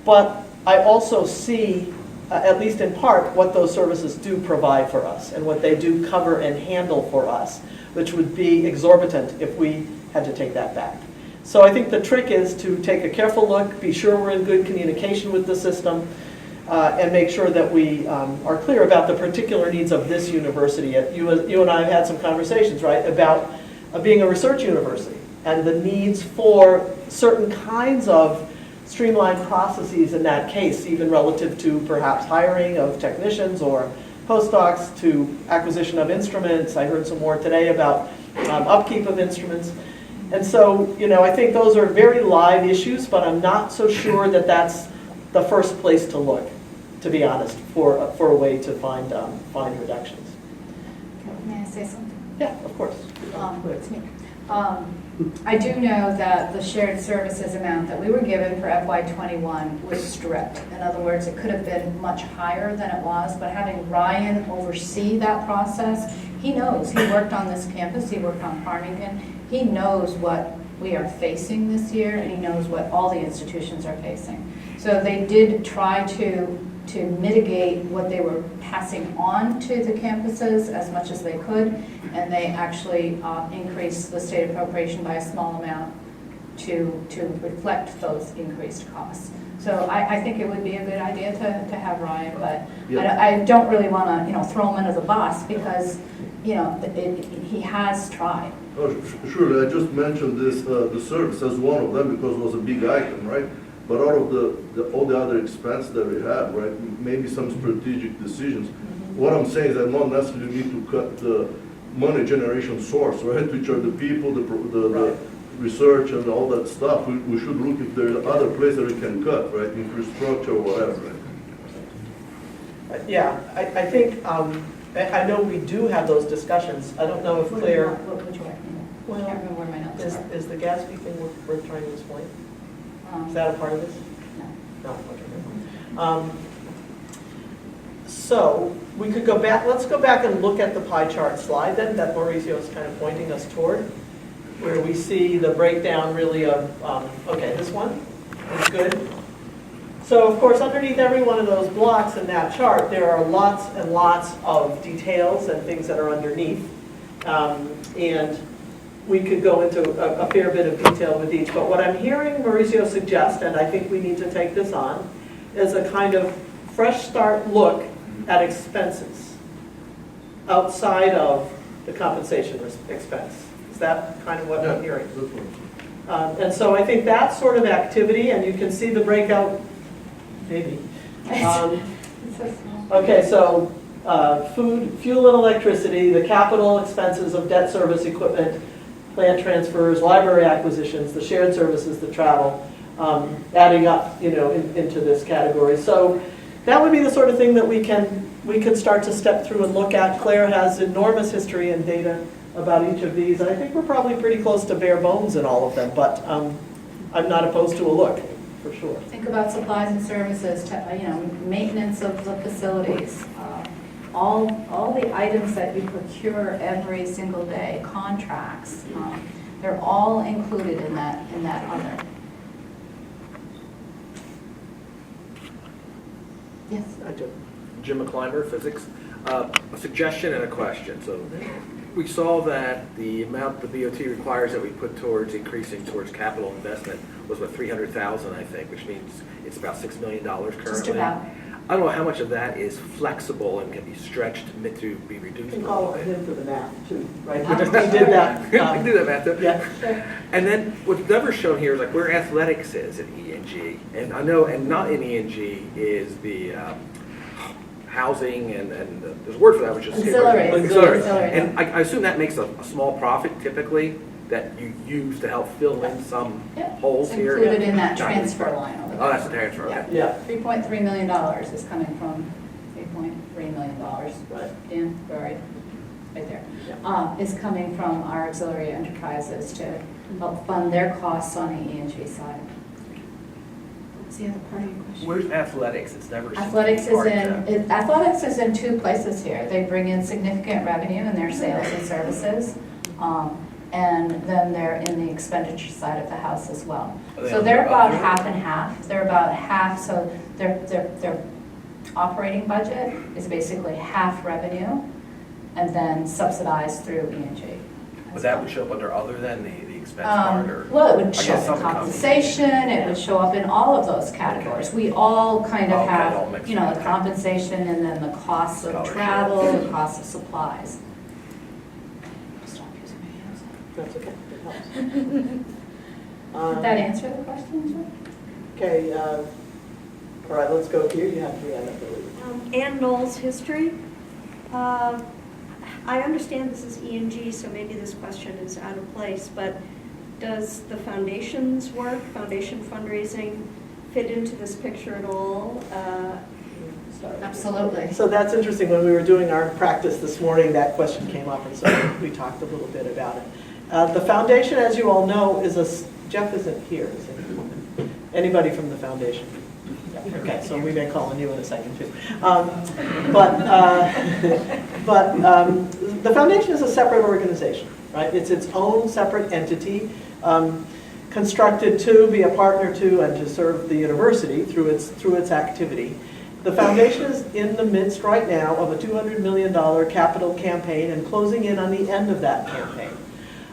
but I also see, at least in part, what those services do provide for us and what they do cover and handle for us, which would be exorbitant if we had to take that back. So I think the trick is to take a careful look, be sure we're in good communication with the system, and make sure that we are clear about the particular needs of this university. You and I have had some conversations, right, about being a research university and the needs for certain kinds of streamlined processes in that case, even relative to perhaps hiring of technicians or postdocs, to acquisition of instruments. I heard some more today about upkeep of instruments. And so, I think those are very live issues, but I'm not so sure that that's the first place to look, to be honest, for a way to find reductions. May I say something? Yeah, of course. It's me. I do know that the shared services amount that we were given for FY21 was stripped. In other words, it could have been much higher than it was, but having Ryan oversee that process, he knows. He worked on this campus, he worked on Farmington. He knows what we are facing this year, and he knows what all the institutions are facing. So they did try to mitigate what they were passing on to the campuses as much as they could, and they actually increased the state appropriation by a small amount to reflect those increased costs. So I think it would be a good idea to have Ryan, but Yeah. I don't really want to throw him under the bus, because he has tried. Oh, surely, I just mentioned this, the service as one of them because it was a big item, right? But out of all the other expenses that we have, right, maybe some strategic decisions. What I'm saying is that not necessarily need to cut the money generation source, right, which are the people, the research and all that stuff. We should look if there are other places that we can cut, right, infrastructure or whatever. Right? Yeah, I think, I know we do have those discussions. I don't know if Claire, What would you like? Well, I can't remember where my notes are. is the Gatsby thing worth trying to explain? Is that a part of this? No. No, okay, never mind. So we could go back, let's go back and look at the pie chart slide then that Mauricio is kind of pointing us toward, where we see the breakdown really of, okay, this one is good. So of course, underneath every one of those blocks in that chart, there are lots and lots of details and things that are underneath. And we could go into a fair bit of detail with each, but what I'm hearing Mauricio suggest, and I think we need to take this on, is a kind of fresh start look at expenses outside of the compensation expense. Is that kind of what I'm hearing? And so I think that sort of activity, and you can see the breakout, maybe. Okay, so food, fuel and electricity, the capital expenses of debt service equipment, plant transfers, library acquisitions, the shared services, the travel, adding up, into this category. So that would be the sort of thing that we can start to step through and look at. Clare has enormous history and data about each of these. I think we're probably pretty close to bare bones in all of them, but I'm not opposed to a look, for sure. Think about supplies and services, maintenance of the facilities, all the items that you procure every single day, contracts, they're all included in that other. Yes. I do. Jim McClimber, physics. A suggestion and a question. So we saw that the amount the BOT requires that we put towards increasing towards capital investment was what, 300,000, I think, which means it's about $6 million currently. Just about. I don't know how much of that is flexible and can be stretched to be reduced. You can call it in for the math too, right? We did that. We can do that, math. Yeah. And then what's never shown here is like where athletics is in ENG, and I know, and not in ENG is the housing and there's a word for that, which is Auxiliary. Auxiliary. And I assume that makes a small profit typically that you use to help fill in some holes It's here. included in that transfer line over there. Oh, that's the transfer. Okay. Yeah. $3.3 million is coming from $3.3 million. Right. Dan, right there. Is coming from our auxiliary enterprises to help fund their costs on the ENG side. What's the other part of your question? Where's athletics? It's never Athletics is in two places here. They bring in significant revenue in their sales and services, and then they're in the expenditure side of the house as well. So they're about half and half. They're about half, so their operating budget is basically half revenue, and then subsidized through ENG. But that would show up under other than the expense part, or? Well, it would I show guess up in some compensation, it would show up in all of those categories. We all kind of Okay, it all have, mixed the in. compensation and then the costs of Scholarship. travel, the cost of supplies. Stop using my hands. That's okay. It helps. Did that answer the question, Joe? Okay, all right, let's go here. You have to end, I believe. Ann Knowles, history. I understand this is ENG, so maybe this question is out of place, but does the foundation's work, foundation fundraising, fit into this picture at all? Absolutely. So that's interesting. When we were doing our practice this morning, that question came up, and so we talked a little bit about it. The foundation, as you all know, Jeff isn't here, is he? Anybody from the foundation? Okay, so we may call on you in a second too. But the foundation is a separate organization, right? It's its own separate entity, constructed to be a partner to and to serve the university through its activity. The foundation is in the midst right now of a $200 million capital campaign and closing in on the end of that campaign.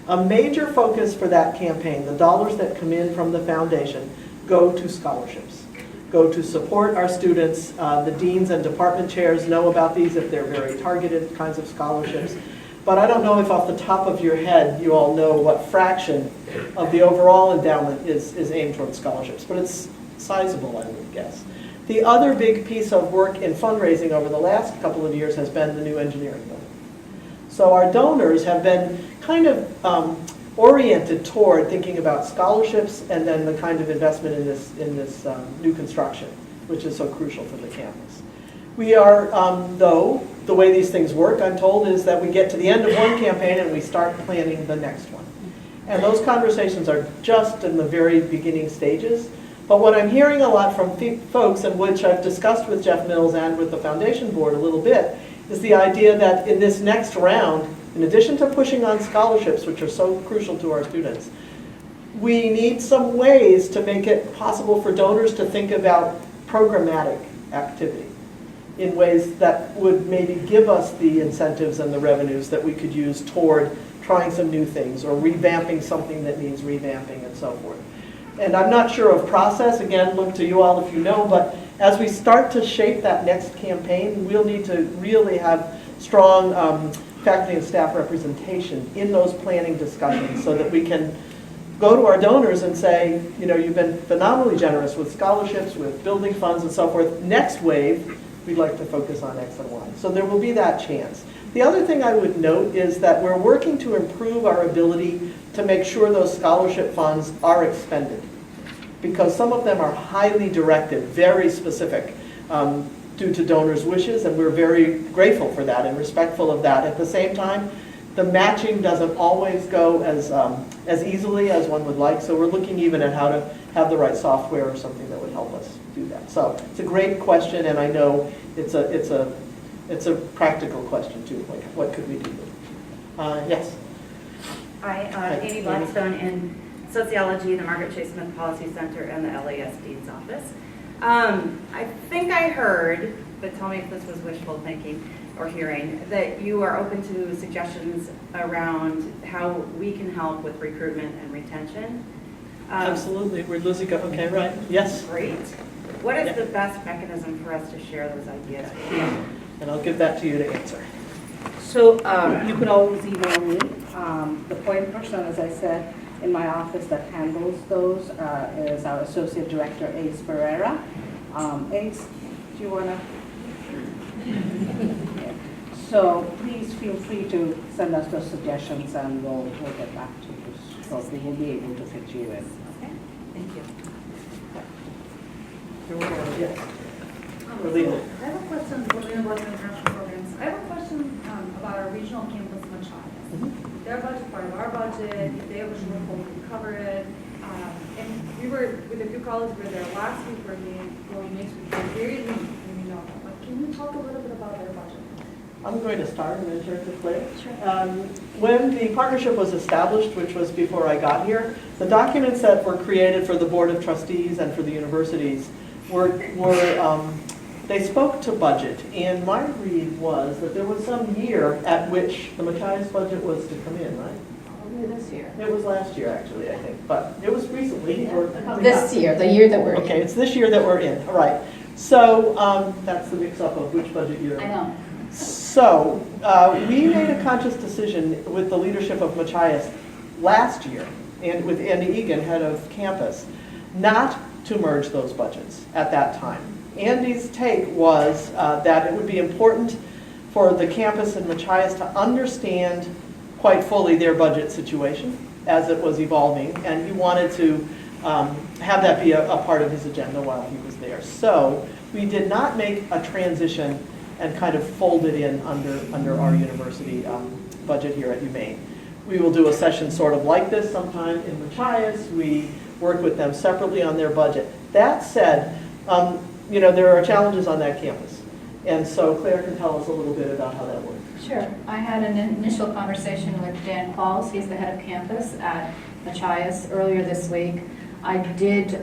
A major focus for that campaign, the dollars that come in from the foundation, go to scholarships. Go to support our students. The deans and department chairs know about these if they're very targeted kinds of scholarships. But I don't know if off the top of your head you all know what fraction of the overall endowment is aimed towards scholarships, but it's sizable, I would guess. The other big piece of work in fundraising over the last couple of years has been the new engineering building. So our donors have been kind of oriented toward thinking about scholarships and then the kind of investment in this new construction, which is so crucial for the campus. We are, though, the way these things work, I'm told, is that we get to the end of one campaign and we start planning the next one. And those conversations are just in the very beginning stages. But what I'm hearing a lot from folks, and which I've discussed with Jeff Mills and with the foundation board a little bit, is the idea that in this next round, in addition to pushing on scholarships, which are so crucial to our students, we need some ways to make it possible for donors to think about programmatic activity in ways that would maybe give us the incentives and the revenues that we could use toward trying some new things or revamping something that needs revamping and so forth. And I'm not sure of process, again, look to you all if you know, but as we start to shape that next campaign, we'll need to really have strong faculty and staff representation in those planning discussions so that we can go to our donors and say, you know, you've been phenomenally generous with scholarships, with building funds and so forth. Next wave, we'd like to focus on X and Y. So there will be that chance. The other thing I would note is that we're working to improve our ability to make sure those scholarship funds are expended, because some of them are highly directed, very specific, due to donors' wishes, and we're very grateful for that and respectful of that. At the same time, The matching doesn't always go as easily as one would like, so we're looking even at how to have the right software or something that would help us do that. So it's a great question, and I know it's a practical question too. Like, what could we do? Yes. Hi, Amy Blackstone in Sociology, the Margaret Chase Smith Policy Center, and the LAS Dean's Office. I think I heard, but tell me if this was wishful thinking or hearing, that you are open to suggestions around how we can help with recruitment and retention. Absolutely. Where'd Lizzie go? Okay, right. Yes. Great. What is the best mechanism for us to share those ideas? And I'll give that to you to answer. So you could always email me. The point person, as I said, in my office that handles those is our Associate Director, Ace Pereira. Ace, do you want to? So please feel free to send us those suggestions and we'll get back to you shortly. We'll be able to fit you in. Okay, thank you. Yes. I have a question related about international programs. I have a question about our regional campus Machias. Their budget, part of our budget, if they have a shortfall, we cover it. And we were, with a few colleagues, we were there last week where we next week, they're very lean, and we know that. But can you talk a little bit about their budget? I'm going to start and then turn to Clare. Sure. When the partnership was established, which was before I got here, the documents that were created for the Board of Trustees and for the universities they spoke to budget, and my read was that there was some year at which the Machias budget was to come in, right? Probably this year. It was last year, actually, I think, but it was recently. Or This year, the year that we're in. Okay, it's this year that we're in, all right. So that's the mix-up of which budget year. I know. So we made a conscious decision with the leadership of Machias last year, and with Andy Egan, head of campus, not to merge those budgets at that time. Andy's take was that it would be important for the campus and Machias to understand quite fully their budget situation as it was evolving, and he wanted to have that be a part of his agenda while he was there. So we did not make a transition and kind of fold it in under our university budget here at UMaine. We will do a session sort of like this sometime in Machias. We work with them separately on their budget. That said, there are challenges on that campus. And so Claire can tell us a little bit about how that works. Sure. I had an initial conversation with Dan Pauls. He's the head of campus at Machias earlier this week. I did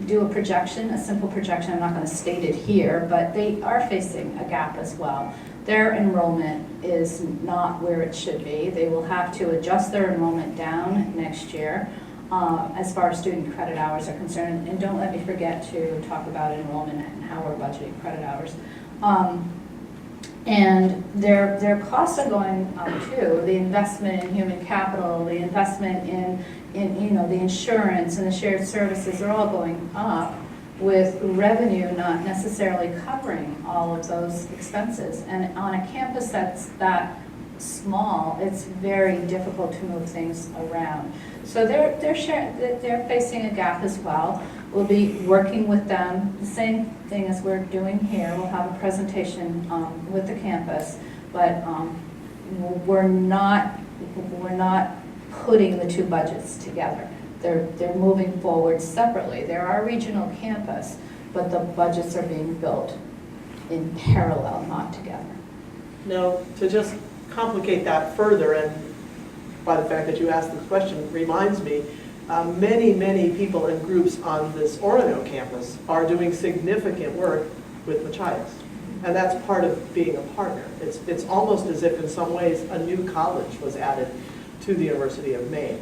do a projection, a simple projection. I'm not going to state it here, but they are facing a gap as well. Their enrollment is not where it should be. They will have to adjust their enrollment down next year as far as student credit hours are concerned. And don't let me forget to talk about enrollment and how we're budgeting credit hours. And their costs are going up too. The investment in human capital, the investment in the insurance and the shared services are all going up, with revenue not necessarily covering all of those expenses. And on a campus that's that small, it's very difficult to move things around. So they're facing a gap as well. We'll be working with them, the same thing as we're doing here. We'll have a presentation with the campus, but we're not putting the two budgets together. They're moving forward separately. They're our regional campus, but the budgets are being built in parallel, not together. Now, to just complicate that further, and by the fact that you asked this question reminds me, many people and groups on this Orono campus are doing significant work with Machias. And that's part of being a partner. It's almost as if in some ways a new college was added to the University of Maine.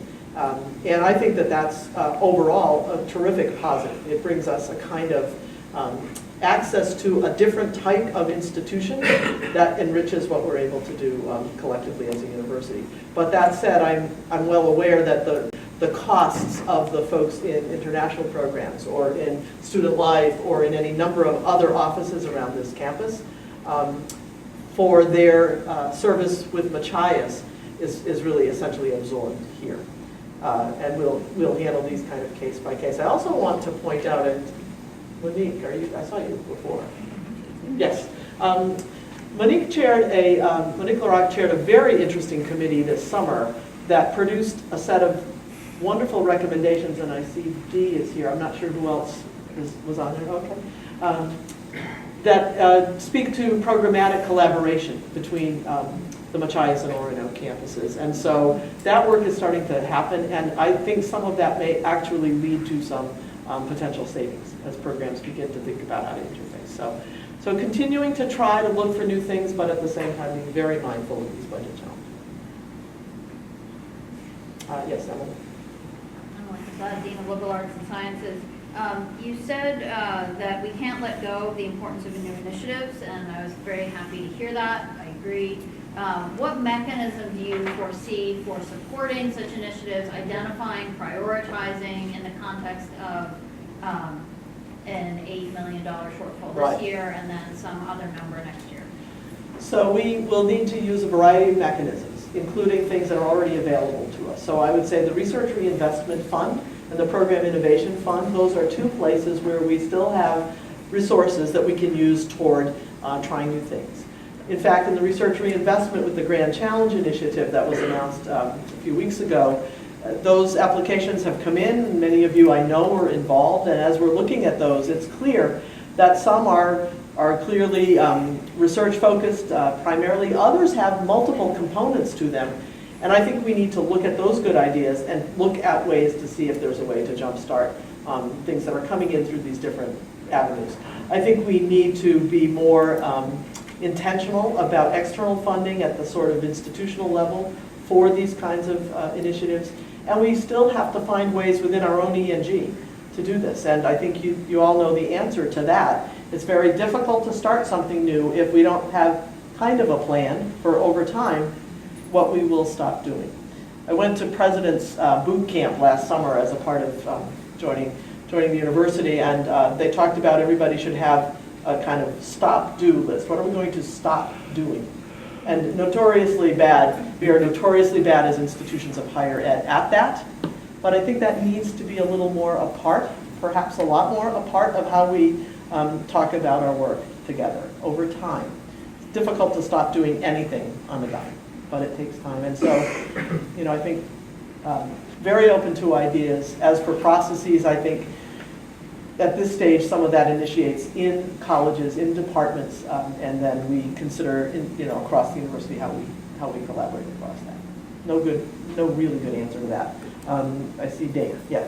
And I think that that's overall a terrific positive. It brings us a kind of access to a different type of institution that enriches what we're able to do collectively as a university. But that said, I'm well aware that the costs of the folks in international programs or in student life or in any number of other offices around this campus for their service with Machias is really essentially absorbed here. And we'll handle these kind of case by case. I also want to point out, and Monique, I saw you before. Yes. Monique Laroque chaired a very interesting committee this summer that produced a set of wonderful recommendations, and I see Dee is here. I'm not sure who else was on there. Okay. That speak to programmatic collaboration between the Machias and Orono campuses. And so that work is starting to happen, and I think some of that may actually lead to some potential savings as programs begin to think about how to interface. So continuing to try to look for new things, but at the same time being very mindful of these budget challenges. Yes, Emily. Dean of Liberal Arts and Sciences. You said that we can't let go of the importance of new initiatives, and I was very happy to hear that. I agree. What mechanism do you foresee for supporting such initiatives, identifying, prioritizing in the context of an $8 million shortfall this year and then some other number next year? So we will need to use a variety of mechanisms, including things that are already available to us. So I would say the Research Reinvestment Fund and the Program Innovation Fund, those are two places where we still have resources that we can use toward trying new things. In fact, in the Research Reinvestment with the Grand Challenge Initiative that was announced a few weeks ago, those applications have come in. Many of you I know are involved, and as we're looking at those, it's clear that some are clearly research-focused primarily. Others have multiple components to them. And I think we need to look at those good ideas and look at ways to see if there's a way to jumpstart things that are coming in through these different avenues. I think we need to be more intentional about external funding at the sort of institutional level for these kinds of initiatives. And we still have to find ways within our own ENG to do this. And I think you all know the answer to that. It's very difficult to start something new if we don't have kind of a plan for over time what we will stop doing. I went to President's Boot Camp last summer as a part of joining the university, and they talked about everybody should have a kind of stop-do list. What are we going to stop doing? And notoriously bad, we are notoriously bad as institutions of higher ed at that, but I think that needs to be a little more a part, perhaps a lot more a part of how we talk about our work together over time. It's difficult to stop doing anything on the dime, but it takes time. And so, I think very open to ideas. As for processes, I think at this stage, some of that initiates in colleges, in departments, and then we consider, across the university how we collaborate across that. No really good answer to that. I see Dana. Yeah.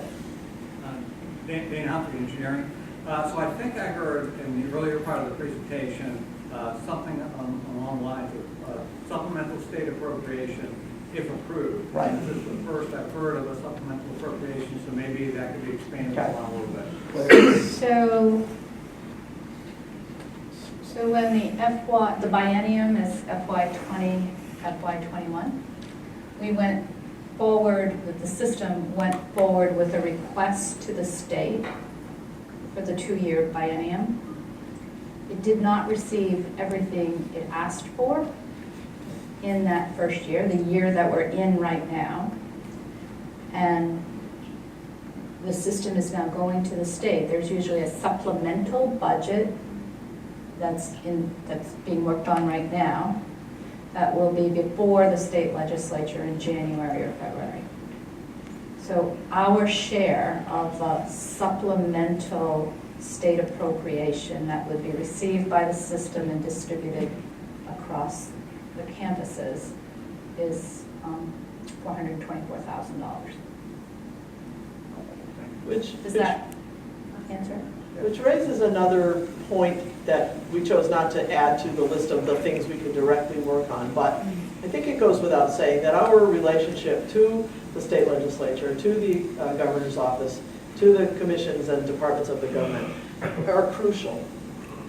Dana Humphrey, Engineering. So I think I heard in the earlier part of the presentation something along the lines of supplemental state appropriation if approved. Right. And this is the first I've heard of a supplemental appropriation, so maybe that could be expanded upon a little bit. So when the biennium is FY20, FY21, we went forward with the system, went forward with a request to the state for the 2-year biennium. It did not receive everything it asked for in that first year, the year that we're in right now. And the system is now going to the state. There's usually a supplemental budget that's being worked on right now that will be before the state legislature in January or February. So our share of a supplemental state appropriation that would be received by the system and distributed across the campuses is $424,000. Does that answer? Which raises another point that we chose not to add to the list of the things we could directly work on, but I think it goes without saying that our relationship to the state legislature, to the governor's office, to the commissions and departments of the government are crucial.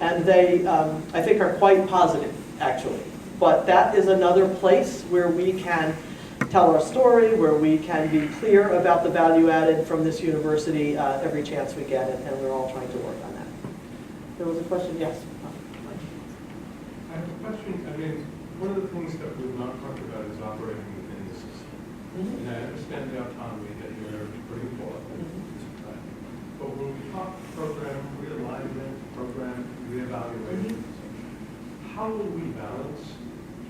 And they, I think, are quite positive, actually. But that is another place where we can tell our story, where we can be clear about the value added from this university every chance we get, and we're all trying to work on that. There was a question? Yes. I have a question. I mean, one of the things that we've not talked about is operating within the system. And I understand the autonomy that you're putting forth. But when we talk program realignment, program reevaluation, how will we balance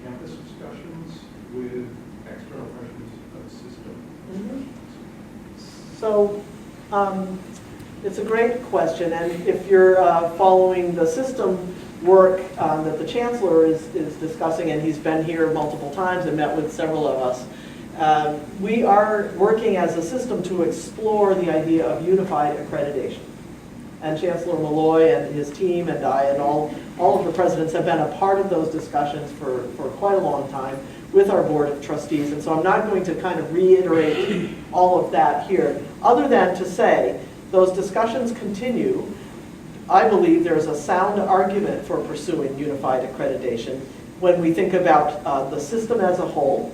campus discussions with external pressures of the system? So, it's a great question, and if you're following the system work that the Chancellor is discussing, and he's been here multiple times and met with several of us, we are working as a system to explore the idea of unified accreditation. And Chancellor Malloy and his team and I and all of the presidents have been a part of those discussions for quite a long time with our Board of Trustees. And so I'm not going to kind of reiterate all of that here, other than to say those discussions continue. I believe there's a sound argument for pursuing unified accreditation when we think about the system as a whole.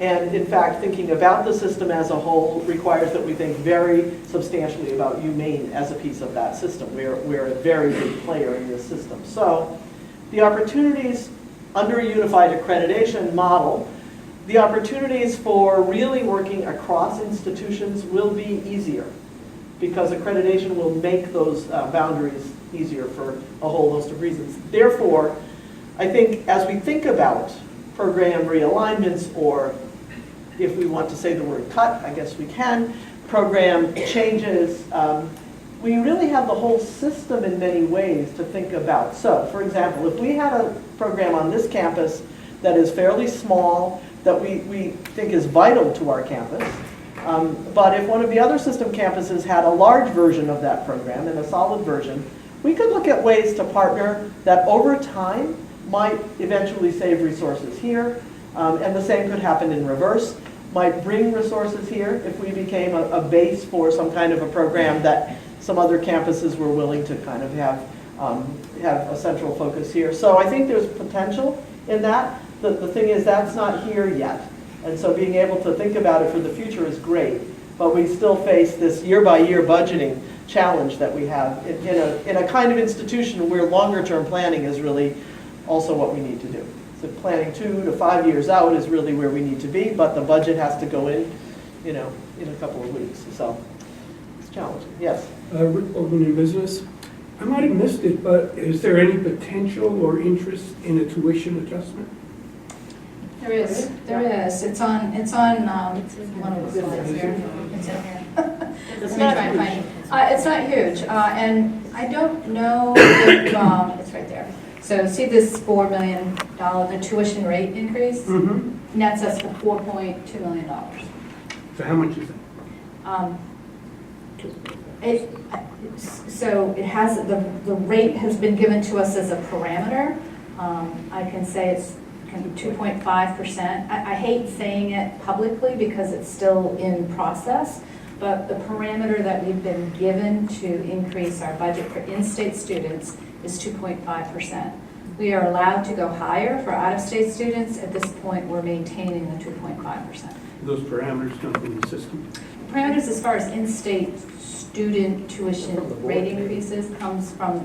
And in fact, thinking about the system as a whole requires that we think very substantially about UMaine as a piece of that system. We're a very big player in this system. So the opportunities under a unified accreditation model, the opportunities for really working across institutions will be easier because accreditation will make those boundaries easier for a whole host of reasons. Therefore, I think as we think about program realignments, or if we want to say the word cut, I guess we can, program changes, we really have the whole system in many ways to think about. So, for example, if we had a program on this campus that is fairly small, that we think is vital to our campus, but if one of the other system campuses had a large version of that program and a solid version, we could look at ways to partner that over time might eventually save resources here, and the same could happen in reverse, might bring resources here if we became a base for some kind of a program that some other campuses were willing to kind of have a central focus here. So I think there's potential in that. The thing is, that's not here yet. And so being able to think about it for the future is great, but we still face this year-by-year budgeting challenge that we have in a kind of institution where longer-term planning is really also what we need to do. So planning 2 to 5 years out is really where we need to be, but the budget has to go in, in a couple of weeks. So it's challenging. Yes? Rick Open in Business. I might have missed it, but is there any potential or interest in a tuition adjustment? There is. It's on one of the slides here. It's in here. Let me try and find it. It's not huge, and I don't know if, it's right there. So see this $4 million, the tuition rate increase? Mm-hmm. Nets us to $4.2 million. So how much is that? So it has, the rate has been given to us as a parameter. I can say it's 2.5%. I hate saying it publicly because it's still in process, but the parameter that we've been given to increase our budget for in-state students is 2.5%. We are allowed to go higher for out-of-state students. At this point, we're maintaining the 2.5%. Those parameters come from the system? Parameters as far as in-state student tuition rate increases comes from,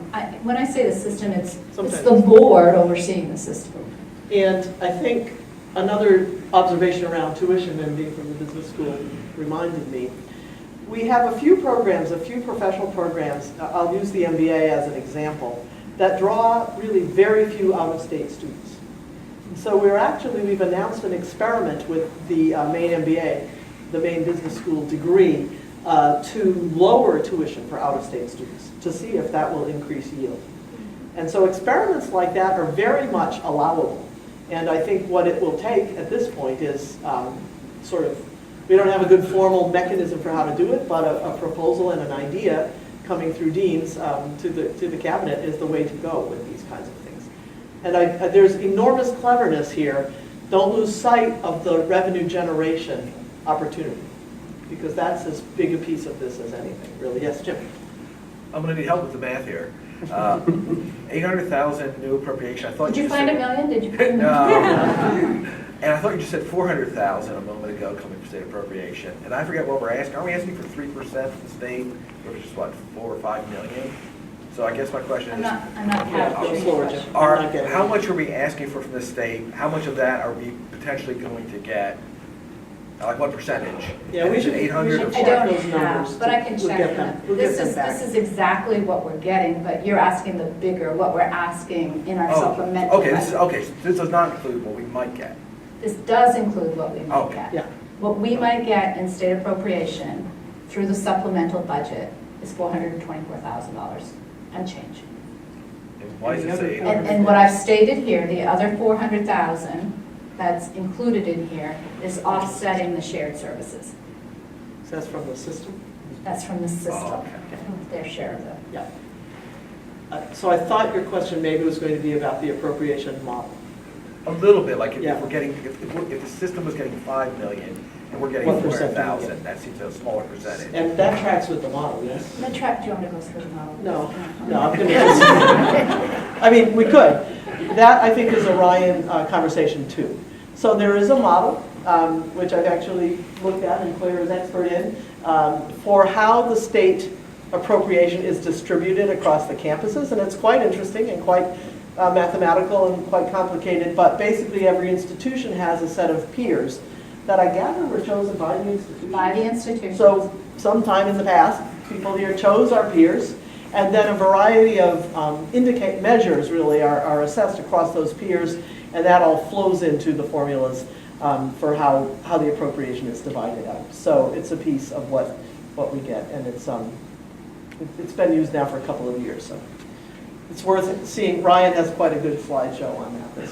when I say the system, it's the board overseeing the system. And I think another observation around tuition, and being from the business school reminded me, we have a few programs, a few professional programs, I'll use the MBA as an example, that draw really very few out-of-state students. So we've announced an experiment with the Maine MBA, the Maine Business School degree, to lower tuition for out-of-state students, to see if that will increase yield. And so experiments like that are very much allowable. And I think what it will take at this point is we don't have a good formal mechanism for how to do it, but a proposal and an idea coming through deans to the cabinet is the way to go with these kinds of things. And there's enormous cleverness here. Don't lose sight of the revenue generation opportunity, because that's as big a piece of this as anything, really. Yes, Jim? I'm going to need help with the math here. 800,000 new appropriation. I thought Did you find $1 million? Did you find No. And I thought you just said 400,000 a moment ago coming from state appropriation. And I forget what we're asking. Are we asking for 3% from the state, which is what, 4 or 5 million? So I guess my question is, I'm not capturing how much are we asking for from the state? How much of that are we potentially going to get? Like what percentage? Yeah, we Is it should- 800 or we I should- 400? don't those numbers have, but I can we'll check get them. them. We'll get them back. This is exactly what we're getting, but you're asking the bigger, what we're asking in our Oh, supplemental. okay, budget. so this does not include what we might get. This does include what we might Okay. get. Yeah. What we might get in state appropriation through the supplemental budget is $424,000 and change. And why does it say And what I've stated here, the other 400,000 that's included in here is offsetting the shared services. So that's from the system? That's from the system, Oh, their share of it. Yeah. So I thought your question maybe was going to be about the appropriation model. A little bit, like if Yeah. we're getting, if the system was getting 5 million and we're getting What percent do we 400,000, that seems a smaller percentage. And that tracks with the model, yes? The track, do you want to go through the model? No, I'm going to. I mean, we could. That, I think, is a Ryan conversation, too. So there is a model, which I've actually looked at and Clare is expert in, for how the state appropriation is distributed across the campuses. And it's quite interesting and quite mathematical and quite complicated. But basically, every institution has a set of peers that I gather were chosen by the institution. By the institution. So sometime in the past, people here chose our peers, and then a variety of measures really are assessed across those peers, and that all flows into the formulas for how the appropriation is divided up. So it's a piece of what we get, and it's been used now for a couple of years. So it's worth seeing. Ryan has quite a good slideshow on that.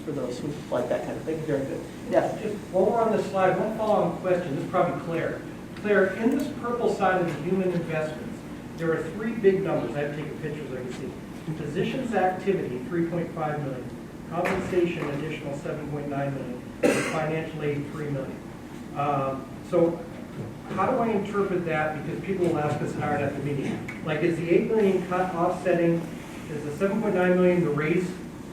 For those who like that kind of thing, very good. Yes. Just while we're on this slide, one follow-on question. This is probably Claire. Claire, in this purple side of the human investments, there are 3 big numbers. I have to take a picture so I can see. Positions activity, 3.5 million. Compensation, additional 7.9 million. And financial aid, 3 million. So how do I interpret that? Because people will ask us hard at the meeting. Like, is the 8 million cut offsetting, is the 7.9 million the raise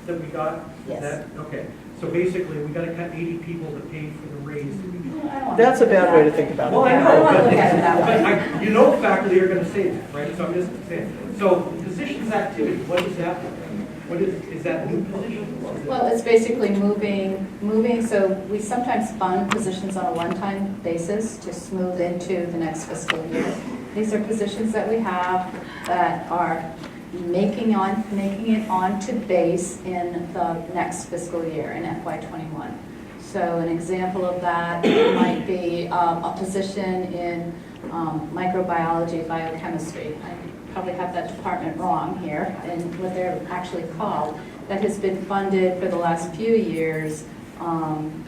that we got? Yes. Is that, okay. So basically, we got to cut 80 people to pay for the raise. That's a bad way to think about it. Well, I I know, don't want to but, look at it that way. you know faculty are going to say that, right? So I'm just saying. So positions activity, what is that? What is that new position? Well, it's basically moving, so we sometimes fund positions on a one-time basis to smooth into the next fiscal year. These are positions that we have that are making it onto base in the next fiscal year, in FY21. So an example of that might be a position in microbiology, biochemistry. I probably have that department wrong here, and what they're actually called, that has been funded for the last few years on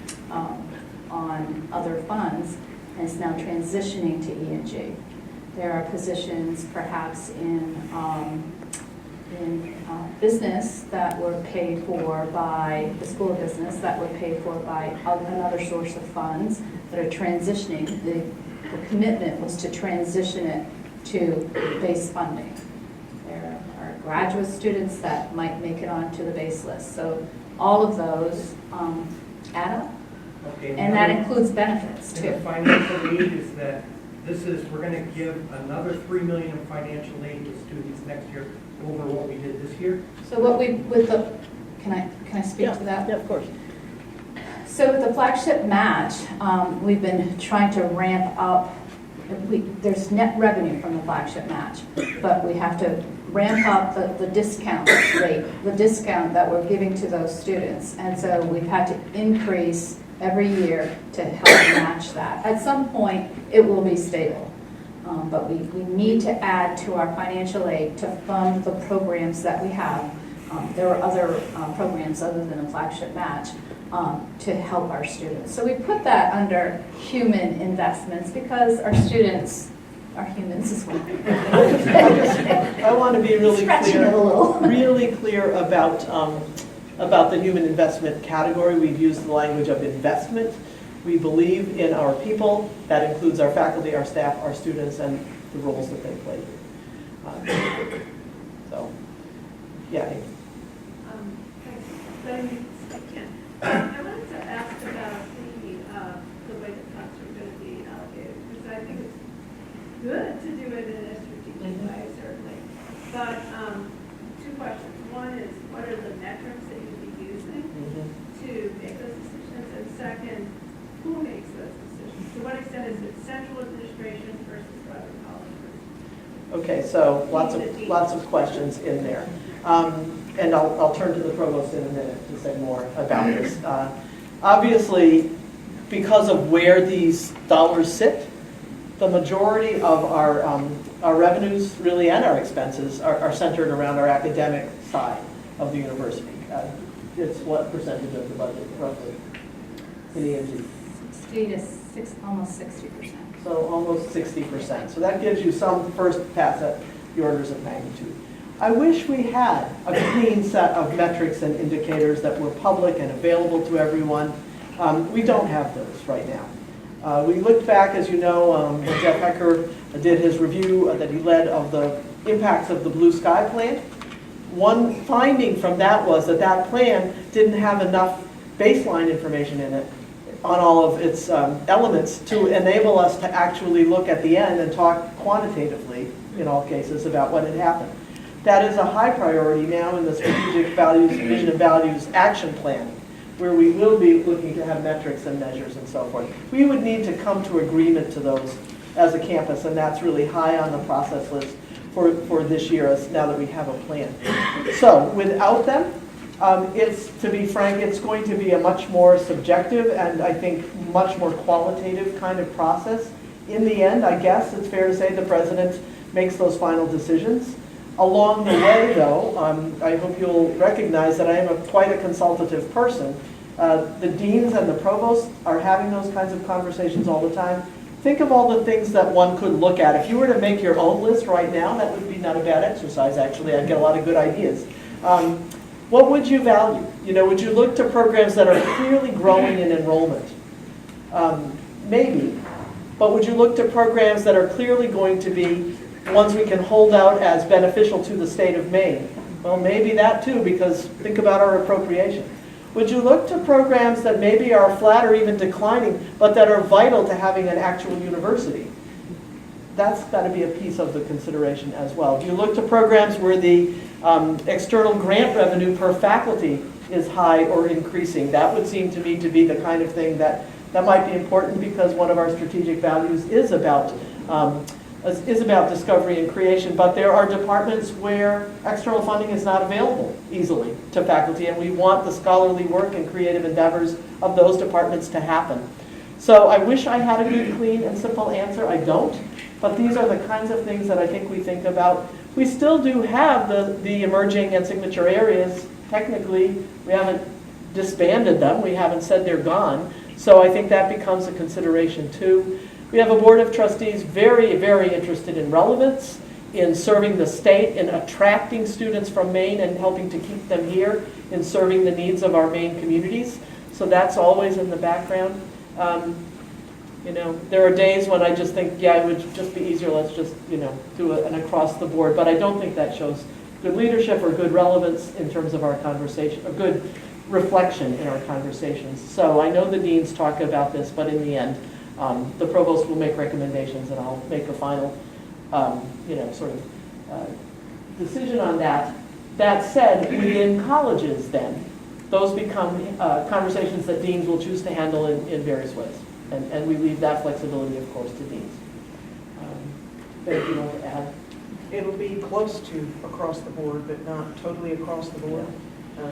other funds, and is now transitioning to E&G. There are positions perhaps in business that were paid for by the School of Business, that were paid for by another source of funds that are transitioning. The commitment was to transition it to base funding. There are graduate students that might make it onto the base list. So all of those add up. Okay, And that includes benefits too. And the financial aid is that we're going to give another 3 million in financial aid to students next year over what we did this year. So what can I speak to that? Yeah, of course. So with the flagship match, we've been trying to ramp up. There's net revenue from the flagship match, but we have to ramp up the discount rate, the discount that we're giving to those students. And so we've had to increase every year to help match that. At some point, it will be stable. But we need to add to our financial aid to fund the programs that we have. There are other programs other than the flagship match to help our students. So we put that under human investments because our students are humans as well. I want to be really Stretching it a little. clear about the human investment category. We've used the language of investment. We believe in our people. That includes our faculty, our staff, our students, and the roles that they play. So, yeah. I wanted to ask about the way the cuts are going to be allocated, because I think it's good to do it in a strategic way, certainly. But 2 questions. One is, what are the metrics that you'll be using to make those decisions? And second, who makes those what extent is it central administration versus private colleges? Okay, so lots of questions in there. And I'll turn to the provost in a minute to say more about this. Obviously, because of where these dollars sit, the majority of our revenues really and our expenses are centered around our academic side of the university. It's what percentage of the budget, roughly, in EMG? 60 to 6, almost 60%. So almost 60%. So that gives you some first pass at the orders of magnitude. I wish we had a clean set of metrics and indicators that were public and available to everyone. We don't have those right now. We looked back, as you know, when Jeff Hecker did his review that he led of the impacts of the Blue Sky Plan. One finding from that was that that plan didn't have enough baseline information in it on all of its elements to enable us to actually look at the end and talk quantitatively, in all cases, about what had happened. That is a high priority now in the Strategic Values, Vision and Values Action Plan, where we will be looking to have metrics and measures and so forth. We would need to come to agreement to those as a campus, and that's really high on the process list for this year, as now that we have a plan. So without them, to be frank, it's going to be a much more subjective and I think much more qualitative kind of process. In the end, I guess it's fair to say the president makes those final decisions. Along the way, though, I hope you'll recognize that I am quite a consultative person. The deans and the provosts are having those kinds of conversations all the time. Think of all the things that one could look at. If you were to make your own list right now, that would be not a bad exercise, actually. I'd get a lot of good ideas. What would you value? Would you look to programs that are clearly growing in enrollment? Maybe. But would you look to programs that are clearly going to be ones we can hold out as beneficial to the state of Maine? Well, maybe that too, because think about our appropriation. Would you look to programs that maybe are flat or even declining, but that are vital to having an actual university? That's got to be a piece of the consideration as well. Do you look to programs where the external grant revenue per faculty is high or increasing? That would seem to me to be the kind of thing that might be important, because one of our strategic values is about discovery and creation, but there are departments where external funding is not available easily to faculty, and we want the scholarly work and creative endeavors of those departments to happen. So I wish I had a good, clean, and simple answer. I don't, but these are the kinds of things that I think we think about. We still do have the emerging and signature areas. Technically, we haven't disbanded them. We haven't said they're gone. So I think that becomes a consideration too. We have a board of trustees very, very interested in relevance, in serving the state, in attracting students from Maine and helping to keep them here, in serving the needs of our Maine communities. So that's always in the background. There are days when I just think, yeah, it would just be easier, let's just, do an across the board. But I don't think that shows good leadership or good relevance in terms of our conversation, or good reflection in our conversations. So I know the deans talk about this, but in the end, the provost will make recommendations, and I'll make a final, decision on that. That said, within colleges, then, those become conversations that deans will choose to handle in various ways, and we leave that flexibility, of course, to deans. If you want to add, It'll be close to across the board, but not totally across the board.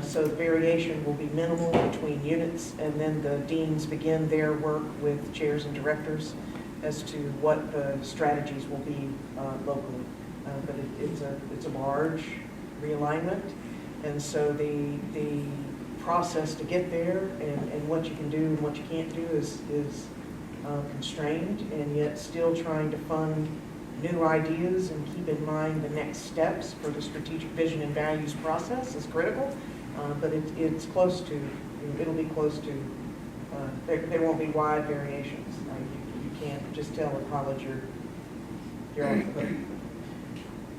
So the variation will be minimal between units, and then the deans begin their work with chairs and directors as to what the strategies will be locally. But it's a large realignment, and so the process to get there and what you can do and what you can't do is constrained, and yet still trying to fund new ideas and keep in mind the next steps for the strategic vision and values process is critical. But it's close to, it'll be close to, there won't be wide variations. You can't just tell a college you're off the hook.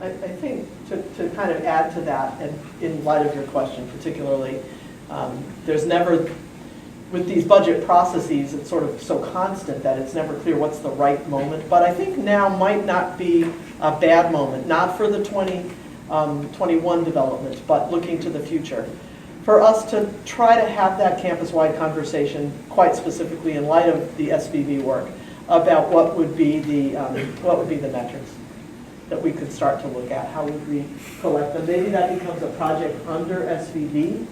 I think to kind of add to that, and in light of your question particularly, there's never, with these budget processes, it's sort of so constant that it's never clear what's the right moment. But I think now might not be a bad moment, not for the 2021 development, but looking to the future, for us to try to have that campus-wide conversation quite specifically in light of the SVB work about what would be the metrics that we could start to look at. How would we collect them? Maybe that becomes a project under SVB.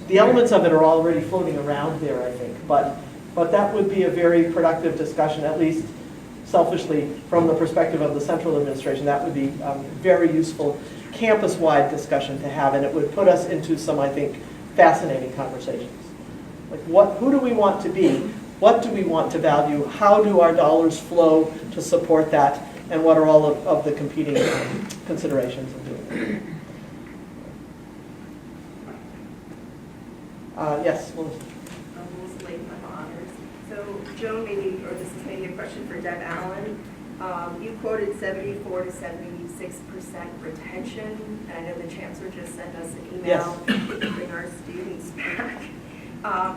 The elements of it are already floating around there, I think, but that would be a very productive discussion, at least selfishly from the perspective of the central administration. That would be very useful campus-wide discussion to have, and it would put us into some, I think, fascinating conversations. Like who do we want to be? What do we want to value? How do our dollars flow to support that? And what are all of the competing considerations of doing it? Yes, Melissa. Melissa Lake, my honors. So Joan, maybe, or this is maybe a question for Deb Allen. You quoted 74 to 76% retention, and I know the chancellor just sent us an email to bring our students back.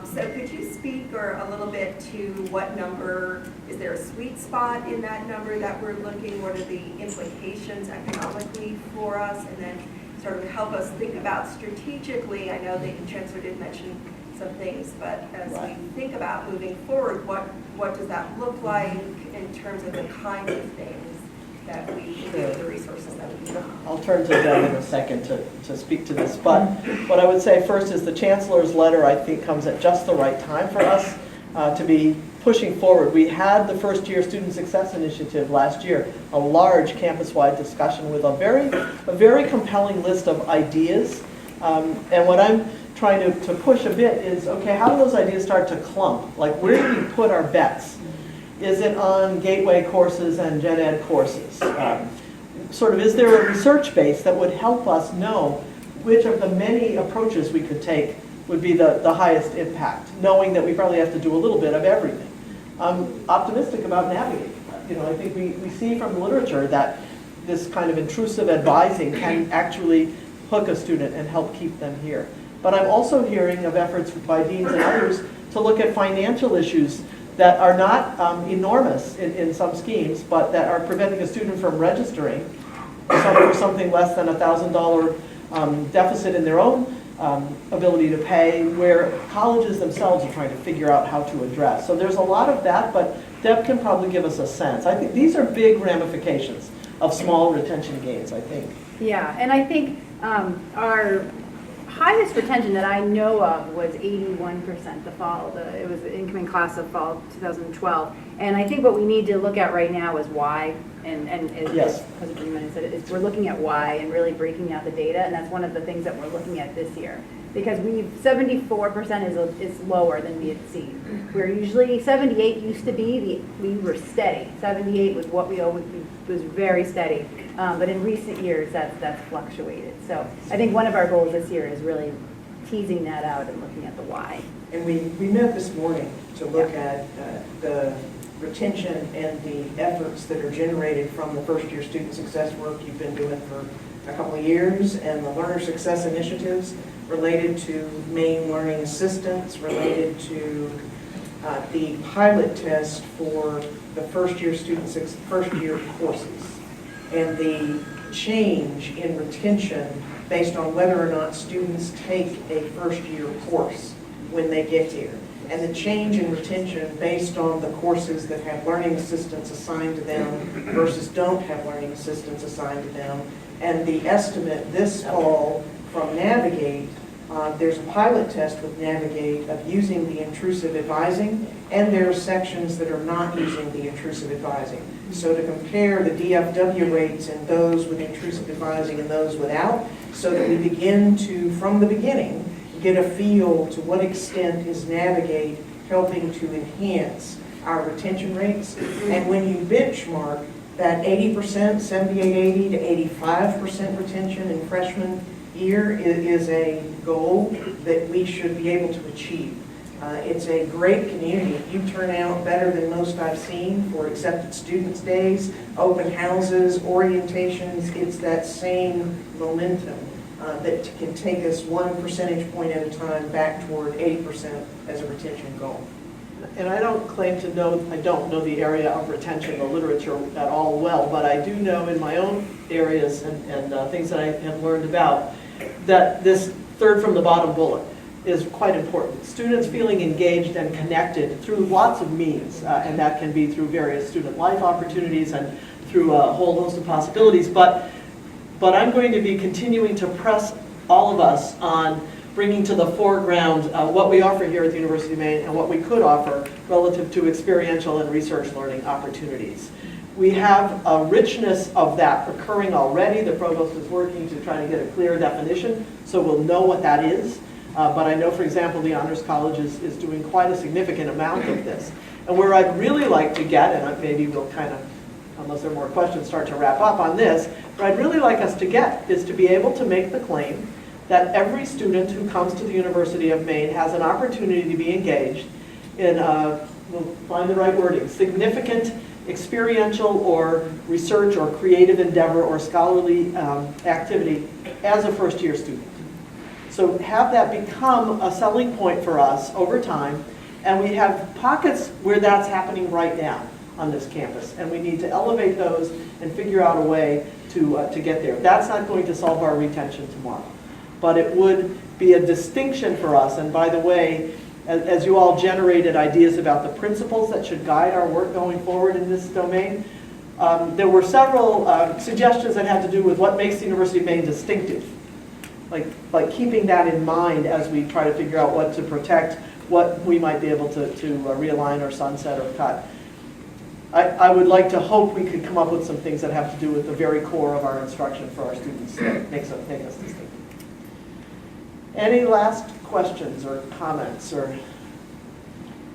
So could you speak a little bit to what number, is there a sweet spot in that number that we're looking? What are the implications economically for us? And then sort of help us think about strategically, I know the chancellor did mention some things, but as we think about moving forward, what does that look like in terms of the kinds of things that we can do with the resources that we have? I'll turn to Deb in a second to speak to this, but what I would say first is the chancellor's letter, I think, comes at just the right time for us to be pushing forward. We had the first year Student Success Initiative last year, a large campus-wide discussion with a very compelling list of ideas. And what I'm trying to push a bit is, okay, how do those ideas start to clump? Like, where do we put our bets? Is it on gateway courses and gen ed courses? Sort of, is there a research base that would help us know which of the many approaches we could take would be the highest impact, knowing that we probably have to do a little bit of everything? I'm optimistic about Navigate. I think we see from the literature that this kind of intrusive advising can actually hook a student and help keep them here. But I'm also hearing of efforts by deans and others to look at financial issues that are not enormous in some schemes, but that are preventing a student from registering for something less than $1,000 deficit in their own ability to pay, where colleges themselves are trying to figure out how to address. So there's a lot of that, but Deb can probably give us a sense. I think these are big ramifications of small retention gains, I think. Yeah, and I think our highest retention that I know of was 81% the fall. It was the incoming class of fall 2012. And I think what we need to look at right now is why, and yes, President Freeman said, is we're looking at why and really breaking out the data, and that's one of the things that we're looking at this year. Because 74% is lower than we had seen. We're usually, 78 used to be, we were steady. 78 was what we always, was very steady. But in recent years, that's fluctuated. So I think one of our goals this year is really teasing that out and looking at the why. And we met this morning to look at the retention and the efforts that are generated from the first year student success work you've been doing for a couple of years, and the learner success initiatives related to Maine learning assistance, related to the pilot test for the first year courses, and the change in retention based on whether or not students take a first year course when they get here, and the change in retention based on the courses that have learning assistants assigned to them versus don't have learning assistants assigned to them. And the estimate this fall from Navigate, there's a pilot test with Navigate of using the intrusive advising, and there are sections that are not using the intrusive advising. So to compare the DFW rates and those with intrusive advising and those without, so that we begin to, from the beginning, get a feel to what extent is Navigate helping to enhance our retention rates. And when you benchmark that 80%, 78, 80 to 85% retention in freshman year is a goal that we should be able to achieve. It's a great community. You turn out better than most I've seen for accepted students days, open houses, orientations. It's that same momentum that can take us 1 percentage point at a time back toward 80% as a retention goal. And I don't claim to know, I don't know the area of retention, the literature at all well, but I do know in my own areas and things that I have learned about, that this third from the bottom bullet, is quite important. Students feeling engaged and connected through lots of means, and that can be through various student life opportunities and through a whole host of possibilities. But I'm going to be continuing to press all of us on bringing to the foreground what we offer here at the University of Maine and what we could offer relative to experiential and research learning opportunities. We have a richness of that occurring already. The provost is working to try to get a clear definition so we'll know what that is. But I know, for example, the Honors College is doing quite a significant amount of this. And where I'd really like to get, and maybe we'll kind of, unless there are more questions, start to wrap up on this, where I'd really like us to get is to be able to make the claim that every student who comes to the University of Maine has an opportunity to be engaged in, we'll find the right wording, significant experiential or research or creative endeavor or scholarly activity as a first-year student. So have that become a selling point for us over time, and we have pockets where that's happening right now on this campus, and we need to elevate those and figure out a way to get there. That's not going to solve our retention tomorrow, but it would be a distinction for us. And by the way, as you all generated ideas about the principles that should guide our work going forward in this domain, there were several suggestions that had to do with what makes the University of Maine distinctive. Like keeping that in mind as we try to figure out what to protect, what we might be able to realign or sunset or cut. I would like to hope we could come up with some things that have to do with the very core of our instruction for our students that make us distinctive. Any last questions or comments? Or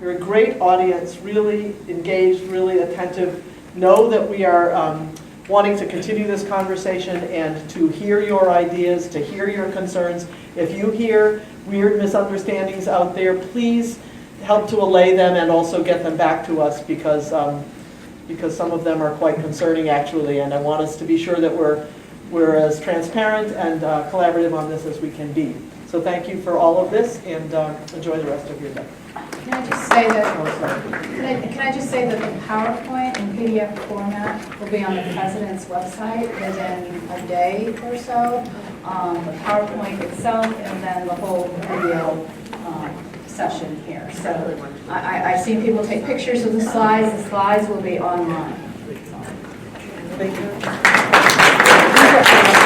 you're a great audience, really engaged, really attentive. Know that we are wanting to continue this conversation and to hear your ideas, to hear your concerns. If you hear weird misunderstandings out there, please help to allay them and also get them back to us, because some of them are quite concerning actually, and I want us to be sure that we're as transparent and collaborative on this as we can be. So thank you for all of this, and enjoy the rest of your day. Can I just say that, can I just say that the PowerPoint in PDF format will be on the President's website within a day or so. The PowerPoint itself and then the whole video session here. So I've seen people take pictures of the slides. The slides will be online. Thank you.